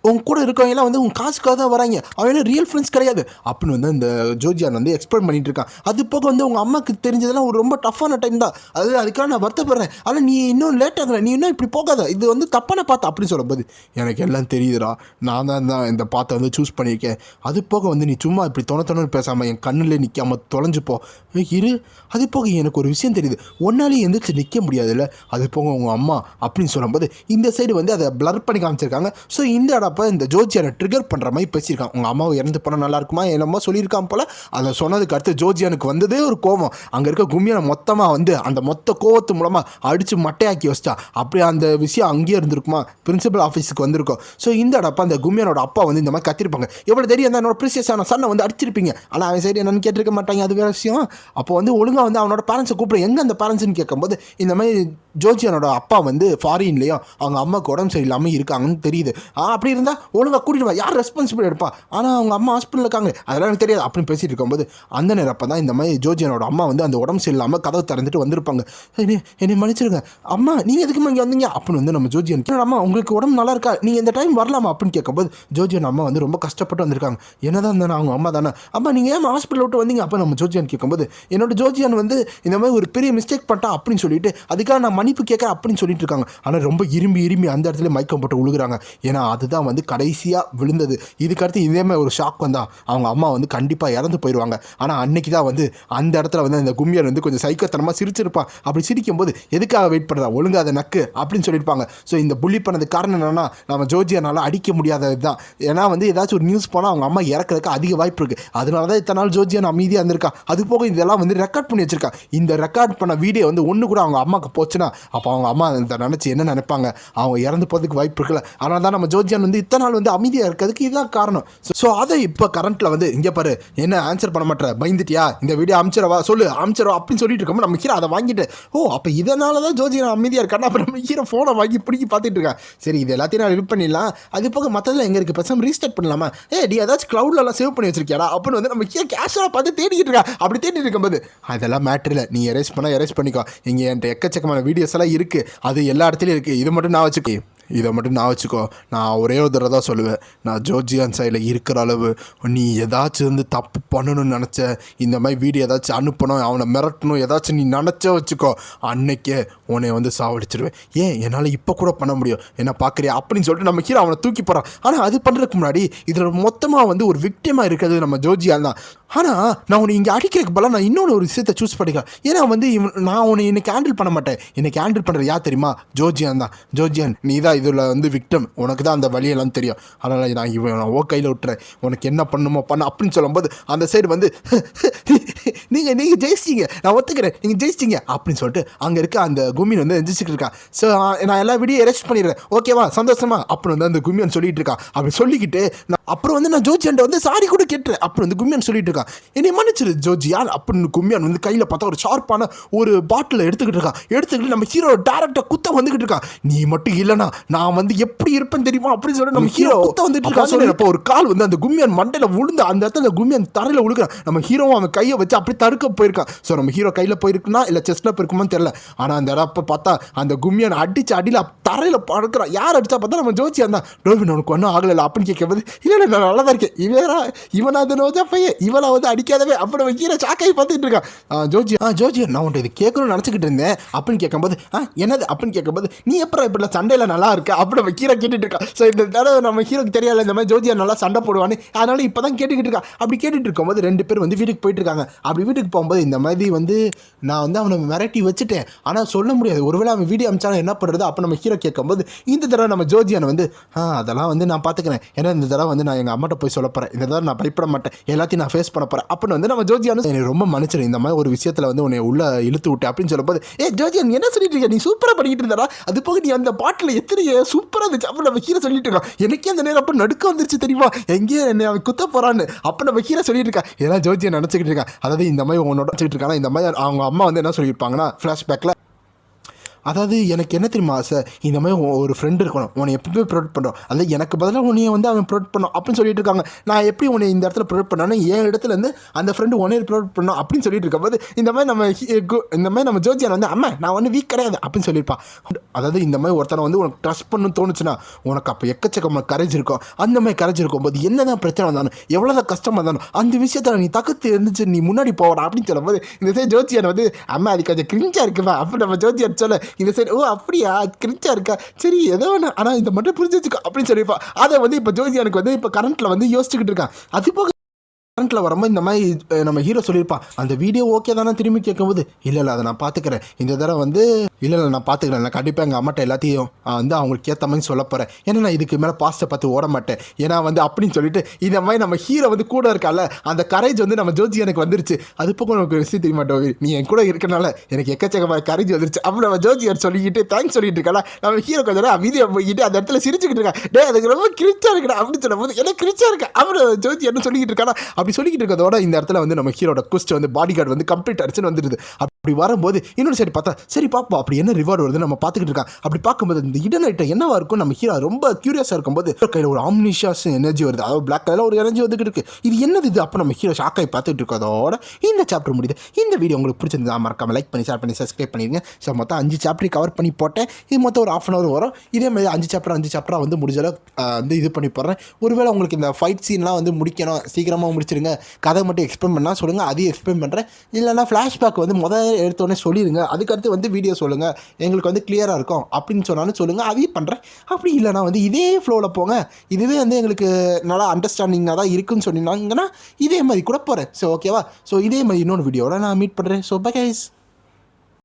B: உன் கூட இருக்கவங்க எல்லாம் வந்து உன் காசுக்காக தான் வராங்க, அவன் ரியல் ஃப்ரெண்ட்ஸ் கிடையாது அப்படின்னு வந்து இந்த ஜோர்ஜியான் வந்து எக்ஸ்பிளைன் பண்ணிட்டு இருக்கான். அது போக வந்து உங்கள் அம்மாவுக்கு தெரிஞ்சதெல்லாம் ஒரு ரொம்ப டஃப்பான டைம் தான், அதுக்காக நான் வருத்தப்படுறேன், ஆனால் நீ இன்னும் லேட் ஆகலை, நீ இன்னும் இப்படி போகாத, இது வந்து தப்பான பாத்து அப்படின்னு சொல்லும்போது, எனக்கு எல்லாம் தெரியுதுடா, நான் தான் இந்த பாத்தை வந்து சூஸ் பண்ணியிருக்கேன், அது போக வந்து நீ சும்மா இப்படி தொணத்தொன்னு பேசாமல் என் கண்ணில் நிற்காமல் தொலைஞ்சுப்போ இரு, அது போக எனக்கு ஒரு விஷயம் தெரியுது, ஒன்னாலே எந்திரிச்சு நிற்க முடியாதுல்ல, அது போக உங்கள் அம்மா அப்படின்னு சொல்லும்போது இந்த சைடு வந்து அதை பிளர் பண்ணி காமிச்சிருக்காங்க. ஸோ இந்த அப்போ இந்த ஜோர்ஜியானை ட்ரிகர் பண்ணுற மாதிரி பேசியிருக்கான். உங்கள் அம்மாவை இறந்து போனால் நல்லா இருக்குமா என்னமோ சொல்லியிருக்கான் போல். அதை சொன்னதுக்கு அடுத்து ஜோர்ஜியானுக்கு வந்ததே ஒரு கோவம். அங்கே இருக்க கும்மியானை மொத்தமாக வந்து அந்த மொத்த கோவத்து மூலமாக அடித்து மட்டையாக்கி வச்சிட்டா. அப்படியே அந்த விஷயம் அங்கேயே இருந்திருக்குமா, பிரின்சிபல் ஆஃபீஸுக்கு வந்திருக்கும். ஸோ இந்த அப்போ அந்த கும்மியானோட அப்பா வந்து இந்த மாதிரி கத்திருப்பாங்க, எவ்வளோ தெரியும் என்னோட ப்ரீசியஸான சன்னை வந்து அடிச்சிருப்பீங்க, ஆனால் அவன் சைடு என்னன்னு கேட்டிருக்க மாட்டாங்க, அது வேறு விஷயம். அப்போ வந்து ஒழுங்காக வந்து அவனோட பேரண்ட்ஸை கூப்பிடு, எங்கே அந்த பேரண்ட்ஸ்னு கேட்கும்போது இந்த மாதிரி ஜோர்ஜியானோட அப்பா வந்து ஃபாரின்லேயும் அவங்க அம்மாவுக்கு உடம்பு சரியில்லாமல் இருக்காங்கன்னு தெரியுது. அப்படி இருந்தால் ஒழுங்காக கூட்டிட்டு வா, யார் ரெஸ்பான்சிபிலிட்டி எடுப்பா, ஆனால் அவங்க அம்மா ஹாஸ்பிட்டலில் இருக்காங்க, அதெல்லாம் எனக்கு தெரியாது அப்படின்னு பேசிட்டு இருக்கும்போது அந்த நேரம் அப்போ தான் இந்த மாதிரி ஜோர்ஜியானோட அம்மா வந்து அந்த உடம்பு சரியில்லாமல் கதவை திறந்துட்டு வந்திருப்பாங்க. என்னை மன்னிச்சிருங்க அம்மா, நீங்கள் எதுக்கு இங்கே வந்தீங்க அப்படின்னு வந்து நம்ம ஜோர்ஜியன் அம்மா உங்களுக்கு உடம்பு நல்லா இருக்கா, நீங்கள் இந்த டைம் வரலாமா அப்படின்னு கேட்கும்போது ஜோர்ஜியன் அம்மா வந்து ரொம்ப கஷ்டப்பட்டு வந்திருக்காங்க. என்னதான் இருந்தாலும் அவங்க அம்மா தானே, அம்மா நீங்கள் ஏன் ஹாஸ்பிட்டல் விட்டு வந்தீங்க அப்போ நம்ம ஜோர்ஜியன் கேட்கும்போது என்னோட ஜோர்ஜியன் வந்து இந்த மாதிரி ஒரு பெரிய மிஸ்டேக் பண்ணிட்டா அப்படின்னு சொல்லிட்டு அதுக்காக நான் மன்னிப்பு கேட்க அப்படின்னு சொல்லிட்டு இருக்காங்க. ஆனால் ரொம்ப இரும்பி அந்த இடத்துல மயக்கம் போட்டு விழுகுறாங்க. ஏன்னா அதுதான் வந்து கடைசியாக விழுந்தது. இதுக்கடுத்து இதே மாதிரி ஒரு ஷாக் வந்தால் அவங்க அம்மா வந்து கண்டிப்பாக இறந்து போயிடுவாங்க. ஆனால் அன்னைக்கு தான் வந்து அந்த இடத்துல வந்து அந்த கும்மியர் வந்து கொஞ்சம் சைக்கத்தனமாக சிரிச்சிருப்பான். அப்படி சிரிக்கும்போது எதுக்காக வெயிட் பண்ணுறா, ஒழுங்காக அதை நக்கு அப்படின்னு சொல்லியிருப்பாங்க. ஸோ இந்த புள்ளி பண்ணதுக்கு காரணம் என்னன்னா நம்ம ஜோர்ஜியானால அடிக்க முடியாதது தான். ஏன்னா வந்து ஏதாச்சும் ஒரு நியூஸ் போனால் அவங்க அம்மா இறக்கிறதுக்கு அதிக வாய்ப்பு இருக்குது. அதனால தான் இத்தனை நாள் ஜோர்ஜியன் அமைதியாக இருந்திருக்கா. அது போக இதெல்லாம் வந்து ரெக்கார்ட் பண்ணி வச்சிருக்கா. இந்த ரெக்கார்ட் பண்ண வீடியோ வந்து ஒன்று கூட அவங்க அம்மாவுக்கு போச்சுன்னா அப்போ அவங்க அம்மா அதை நினச்சி என்ன நினைப்பாங்க, அவங்க இறந்து போகிறதுக்கு வாய்ப்பு இருக்குல்ல. ஆனால் தான் நம்ம ஜோர்ஜியன் வந்து இத்தனை நாள் வந்து அமைதியாக இருக்கிறதுக்கு இதுதான் காரணம். ஸோ அதை இப்போ கரண்ட்டில் வந்து இங்கே பாரு என்ன ஆன்சர் பண்ண மாட்டேற, பயந்துட்டியா, இந்த வீடியோ அமிச்சிடவா சொல்லு அமிச்சிடவா அப்படின்னு சொல்லிட்டு இருக்கோம். நம்ம ஹீரோ அதை வாங்கிட்டு அப்போ இதனால தான் ஜோர்ஜியன் அமைதியாக இருக்கானா. அப்புறம் நம்ம ஹீரோ ஃபோனை வாங்கி பிடிக்கி பார்த்துட்டு இருக்கேன். சரி இது எல்லாத்தையும் நான் ரிப் பண்ணிடலாம், அது போக மற்றதில் எங்கே இருக்குது பேசாமல் ரீஸ்டார்ட் பண்ணலாமா, டி ஏதாச்சும் க்ளவுட்லலாம் சேவ் பண்ணி வச்சிருக்கியாடா அப்படின்னு வந்து நம்ம ஹீரோ கேஷாக பார்த்து தேடிக்கிட்டு இருக்கா. அப்படி தேடிட்டு இருக்கும்போது அதெல்லாம் மேட்ரு இல்லை, நீ எரேஸ் பண்ணால் எரேஸ் பண்ணிக்கோ, இங்கே என்கிட்ட எக்கச்சக்கமான வீடியோஸ் எல்லாம் இருக்குது, அது எல்லா இடத்துலையும் இருக்குது, இது மட்டும் நான் வச்சுக்கோ, இதை மட்டும் நான் வச்சுக்கோ. நான் ஒரே ஒரு தடவை தான் சொல்லுவேன், நான் ஜோர்ஜியான் சைடில் இருக்கிற அளவு நீ ஏதாச்சும் வந்து தப்பு பண்ணணும்னு நினச்ச, இந்த மாதிரி வீடியோ ஏதாச்சும் அனுப்பணும், அவனை மிரட்டணும் ஏதாச்சும் நீ நினச்ச வச்சுக்கோ, அன்னைக்கே உன்னை வந்து சாவடிச்சிடுவேன். ஏன் என்னால் இப்போ கூட பண்ண முடியும், என்ன பார்க்குறியா அப்படின்னு சொல்லிட்டு நம்ம ஹீரோ அவனை தூக்கி போகிறான். ஆனால் அது பண்ணுறதுக்கு முன்னாடி இதில் மொத்தமாக வந்து ஒரு விக்டிமாக இருக்கிறது நம்ம ஜோர்ஜியான் தான். ஆனால் நான் உன்னை இங்கே அடிக்கிறதுக்கு பதிலாக நான் இன்னொன்று ஒரு விஷயத்தை சூஸ் பண்ணிக்கிறேன். ஏன்னா வந்து நான் உன்னை இன்னைக்கு ஹேண்டில் பண்ண மாட்டேன், இன்னைக்கு ஹேண்டில் பண்ணுறது யார் தெரியுமா, ஜோர்ஜியான் தான். ஜோர்ஜியான் நீ தான் இதில் வந்து விக்டம், உனக்கு தான் அந்த வழியெல்லாம் தெரியும், அதனால் நான் இவன் கையில் விட்டுறேன், உனக்கு என்ன பண்ணணுமோ பண்ண அப்படின்னு சொல்லும்போது அந்த சைடு வந்து நீங்கள் ஜெயிச்சிங்க, நான் ஒத்துக்கிறேன் நீங்கள் ஜெயிச்சிங்க அப்படின்னு சொல்லிட்டு அங்கே இருக்க அந்த கும்மியன் வந்து எந்திரிச்சிட்டு இருக்கான். ஸோ நான் எல்லா வீடியோ எரெஸ்ட் பண்ணிடுறேன், ஓகேவா சந்தோஷமா அப்படின்னு வந்து அந்த கும்மியன் சொல்லிட்டு இருக்கான். அப்படி சொல்லிக்கிட்டு அப்புறம் வந்து நான் ஜோர்ஜியான்ட்ட வந்து சாரி கூட கேட்டுறேன் அப்புறம் வந்து கும்மியன் சொல்லிட்டு இருக்கான். என்னை மன்னிச்சிரு ஜோர்ஜியான் அப்படின்னு கும்மியான் வந்து கையில் பார்த்தா ஒரு ஷார்ப்பான ஒரு பாட்டில் எடுத்துக்கிட்டு எடுத்துக்கிட்டு நம்ம ஹீரோ டேரக்டாக குத்த வந்துக்கிட்டு இருக்கான். நீ மட்டும் இல்லைனா நான் வந்து எப்படி இருப்பேன் தெரியுமா அப்படின்னு சொல்லிட்டு நம்ம ஹீரோ குத்த வந்துட்டு இருக்கான். அப்போ ஒரு கால் வந்து அந்த கும்மியான் மண்டையில் விழுந்து அந்த இடத்துல கும்மியான் தரையில் விழுக்கிறான். நம்ம ஹீரோவும் அவன் கையை வச்சு அப்படி தடுக்க போயிருக்கான். ஸோ நம்ம ஹீரோ கையில் போயிருக்குன்னா இல்லை செஸ்ட்டில் போயிருக்குமான்னு தெரியல. ஆனால் அந்த இடப்ப பார்த்தா அந்த கும்மியான் அடிச்சு அடியில் தரையில் படுக்கிறான். யார் அடிச்சா பார்த்தா நம்ம ஜோர்ஜியான் தான். டோவின் உனக்கு ஒன்றும் ஆகலை அப்படின்னு கேட்கும்போது இல்லை நான் நல்லா தான் இருக்கேன், இவனாவது ரோஜா பையன் இவளாவது அடிக்காதவே அப்புறம் ஹீரோ சாக்காய் பார்த்துட்டு இருக்கான். ஜோர்ஜியான் நான் உன்ட்டு இது கேட்கணும்னு நினச்சிக்கிட்டு இருந்தேன் அப்படின்னு கேட்கும்போது என்னது அப்படின்னு கேட்கும்போது நீ எப்பறம் இப்படி சண்டையில் நல்லா இருக்க அப்படி நம்ம ஹீரோ கேட்டுட்டு இருக்கா. ஸோ இந்த தடவை நம்ம ஹீரோக்கு தெரியல இந்த மாதிரி ஜோர்ஜியான் நல்லா சண்டை போடுவான்னு, அதனால இப்போ தான் கேட்டுக்கிட்டு இருக்கா. அப்படி கேட்டுட்டு இருக்கும்போது ரெண்டு பேர் வந்து வீட்டுக்கு போயிட்டு இருக்காங்க. அப்படி வீட்டுக்கு போகும்போது இந்த மாதிரி வந்து நான் வந்து அவனை மிரட்டி வச்சுட்டேன், ஆனால் சொல்ல முடியாது, ஒருவேளை அவன் வீடியோ அமிச்சாலும் என்ன பண்ணுறது அப்போ நம்ம ஹீரோ கேட்கும்போது இந்த தடவை நம்ம ஜோர்ஜியான் வந்து அதெல்லாம் வந்து நான் பார்த்துக்கிறேன், ஏன்னா இந்த தடவை வந்து நான் எங்கள் அம்மாட்ட போய் சொல்ல போகிறேன், இந்த தடவை நான் பயப்பட மாட்டேன், எல்லாத்தையும் நான் ஃபேஸ் பண்ண போகிறேன் அப்படின்னு வந்து நம்ம ஜோர்ஜியான் எனக்கு ரொம்ப மன்னிச்சிரு, இந்த மாதிரி ஒரு விஷயத்தில் வந்து உன்னை உள்ள இழுத்து விட்டேன் அப்படின்னு சொல்லும்போது ஜோர்ஜியான் என்ன சொல்லிட்டு இருக்க, நீ சூப்பராக பண்ணிக்கிட்டு இருந்தாரா, அது போக நீ அந்த பாட்டில் எத்தனை சூப்பராக இருந்துச்சு அப்போ நம்ம ஹீரோ சொல்லிட்டு இருக்கோம். எனக்கே அந்த நேரம் அப்போ நடுக்க வந்துருச்சு தெரியுமா, எங்கேயே என்னை அவன் குத்த போகிறான்னு அப்போ நம்ம ஹீரோ சொல்லிட்டு இருக்கா. இதெல்லாம் ஜோர்ஜியான் நினச்சிக்கிட்டு இருக்கா. அதாவது இந்த மாதிரி உன்னோட வச்சுக்கிட்டு இருக்காங்க. இந்த மாதிரி அவங்க அம்மா வந்து என்ன சொல்லியிருப்பாங்கன்னா ஃப்ளாஷ்பேக்கில், அதாவது எனக்கு என்ன தெரியுமா ஆசை, இந்த மாதிரி ஒரு ஃப்ரெண்டு இருக்கணும், உன்னை எப்பவுமே ப்ரொடெக்ட் பண்ணுறோம், அது எனக்கு பதிலாக உன்னையை வந்து அவன் ப்ரொடெக்ட் பண்ணோம் அப்படின்னு சொல்லிட்டு இருக்காங்க. நான் எப்படி உன்னை இந்த இடத்துல ப்ரொடெக்ட் பண்ணானோ என் இடத்துலேருந்து அந்த ஃப்ரெண்டு உன்னையை ப்ரொடெக்ட் பண்ணோம் அப்படின்னு சொல்லிட்டு இருக்கும்போது இந்த மாதிரி நம்ம ஜோர்ஜியான் வந்து அம்மா நான் ஒன்று வீக் கிடையாது அப்படின்னு சொல்லியிருப்பான். அதாவது இந்த மாதிரி ஒருத்தனை வந்து உனக்கு ட்ரஸ்ட் பண்ணணும்னு தோணுச்சுன்னா உனக்கு அப்போ எக்கச்சக்கமாக கரேஜ் இருக்கும். அந்த மாதிரி கரேஜ் இருக்கும்போது என்ன தான் பிரச்சனை வந்தாலும் எவ்வளோ தான் கஷ்டமாக இருந்தாலும் அந்த விஷயத்தில் நீ தக்கத்து இருந்துச்சு நீ முன்னாடி போவடா அப்படின்னு சொல்லும்போது இந்த சைடு ஜோர்ஜியான் வந்து அம்மா அது கொஞ்சம் கிரிஞ்சாக இருக்குப்பா அப்போ நம்ம ஜோர்ஜியான் சொல்ல இந்த சைடு அப்படியா கிரிச்சா இருக்கா சரி ஏதோ ஒன்று ஆனால் இதை மட்டும் புரிஞ்சு வச்சுக்கோ அப்படின்னு சொல்லிப்பா. அதை வந்து இப்போ ஜோர்ஜியானுக்கு வந்து இப்போ கரண்ட்டில் வந்து யோசிச்சுக்கிட்டு இருக்கான். அது போக கரண்ட்டில் வரும்போது இந்த மாதிரி நம்ம ஹீரோ சொல்லியிருப்பான் அந்த வீடியோ ஓகே தானே திரும்பி கேட்கும்போது இல்லை அதை நான் பார்த்துக்கிறேன், இந்த தடவை வந்து இல்லை நான் பார்த்துக்கிறேன், நான் கண்டிப்பாக எங்கள் அம்மாட்ட எல்லாத்தையும் வந்து அவங்களுக்கு ஏற்ற மாதிரி சொல்ல போகிறேன், ஏன்னா நான் இதுக்கு மேலே பாஸ்ட்டை பார்த்து ஓட மாட்டேன், ஏன்னா வந்து அப்படின்னு சொல்லிட்டு இந்த மாதிரி நம்ம ஹீரோ வந்து கூட இருக்கால அந்த கரேஜ் வந்து நம்ம ஜோர்ஜியானுக்கு வந்துருச்சு. அது போக உனக்கு விஷயம் தெரிய மாட்டோம், நீ என் கூட இருக்கனால எனக்கு எக்கச்சக்கமாக கரேஜ் வந்துருச்சு அப்படி நம்ம ஜோர்ஜியான் சொல்லிக்கிட்டு தேங்க்ஸ் சொல்லிட்டு இருக்கால நம்ம ஹீரோ கொஞ்சம் அமைதியை போய்கிட்டு அந்த இடத்துல சிரிச்சுக்கிட்டு இருக்கா. அதுக்கு ரொம்ப கிரிச்சா இருக்கா அப்படின்னு சொல்லும் போது எனக்கு கிரிச்சா இருக்கா அப்புறம் ஜோர்ஜியான் சொல்லிக்கிட்டு இருக்கானா. அப்படி சொல்லிக்கிட்டு இருக்கிறதோட இந்த இடத்துல வந்து நம்ம ஹீரோட குஸ்ட் வந்து பாடி கார்டு வந்து கம்ப்ளீட் அடிச்சுன்னு வந்துடுது. அப்படி வரும்போது இன்னொரு சைடு பார்த்தா சரி பாப்பா அப்படி என்ன ரிவார்டு வருது நம்ம பார்த்துக்கிட்டு இருக்கான். அப்படி பார்க்கும்போது இந்த இடன் ஐட்டம் என்னவா இருக்கும் நம்ம ஹீரோ ரொம்ப கியூரியஸாக இருக்கும்போது கையில் ஒரு ஆம்னிஷியாஸ் எனர்ஜி வருது. அதாவது பிளாக் கலரில் ஒரு எனர்ஜி வந்துட்டு இருக்கு. இது என்னது இது? அப்போ நம்ம ஹீரோ ஷாக்காகி பார்த்துட்டு இருக்கதோட இந்த சாப்டர் முடியுது. இந்த வீடியோ உங்களுக்கு பிடிச்சிருந்தா மறக்காம லைக் பண்ணி ஷேர் பண்ணி சப்ஸ்கிரைப் பண்ணிடுங்க. ஸோ மொத்தம் 5 சாப்டர் கவர் பண்ணி போட்டேன். இது மொத்தம் ஒரு 1/2 hour வரும். இதே மாதிரி 5 சாப்டராக வந்து முடிஞ்சாலும் வந்து இது பண்ணி போடுறேன். ஒருவேளை உங்களுக்கு இந்த ஃபைட் சீன்லாம் வந்து முடிக்கணும், சீக்கிரமாக முடிச்சிருங்க, கதை மட்டும் எக்ஸ்பிளைன் பண்ணால் சொல்லுங்கள், அதையும் எக்ஸ்பிளைன் பண்ணுறேன். இல்லைனா ஃப்ளாஷ்பேக் வந்து எடுத்தோடனே சொல்லிடுங்க. அதுக்கடுத்து வந்து வீடியோ சொல்லுங்கள், எங்களுக்கு வந்து கிளியராக இருக்கும் அப்படின்னு சொன்னாலும் சொல்லுங்கள், அதையும் பண்ணுறேன். அப்படி இல்லைனா வந்து இதே ஃப்ளோவில் போங்க, இதுவே வந்து எங்களுக்கு நல்லா அண்டர்ஸ்டாண்டிங்காக தான் இருக்குன்னு சொன்னீங்கன்னா இதே மாதிரி கூட போகிறேன். ஸோ ஓகேவா? ஸோ இதே மாதிரி இன்னொரு வீடியோவில் நான் மீட் பண்ணுறேன். So bye guys.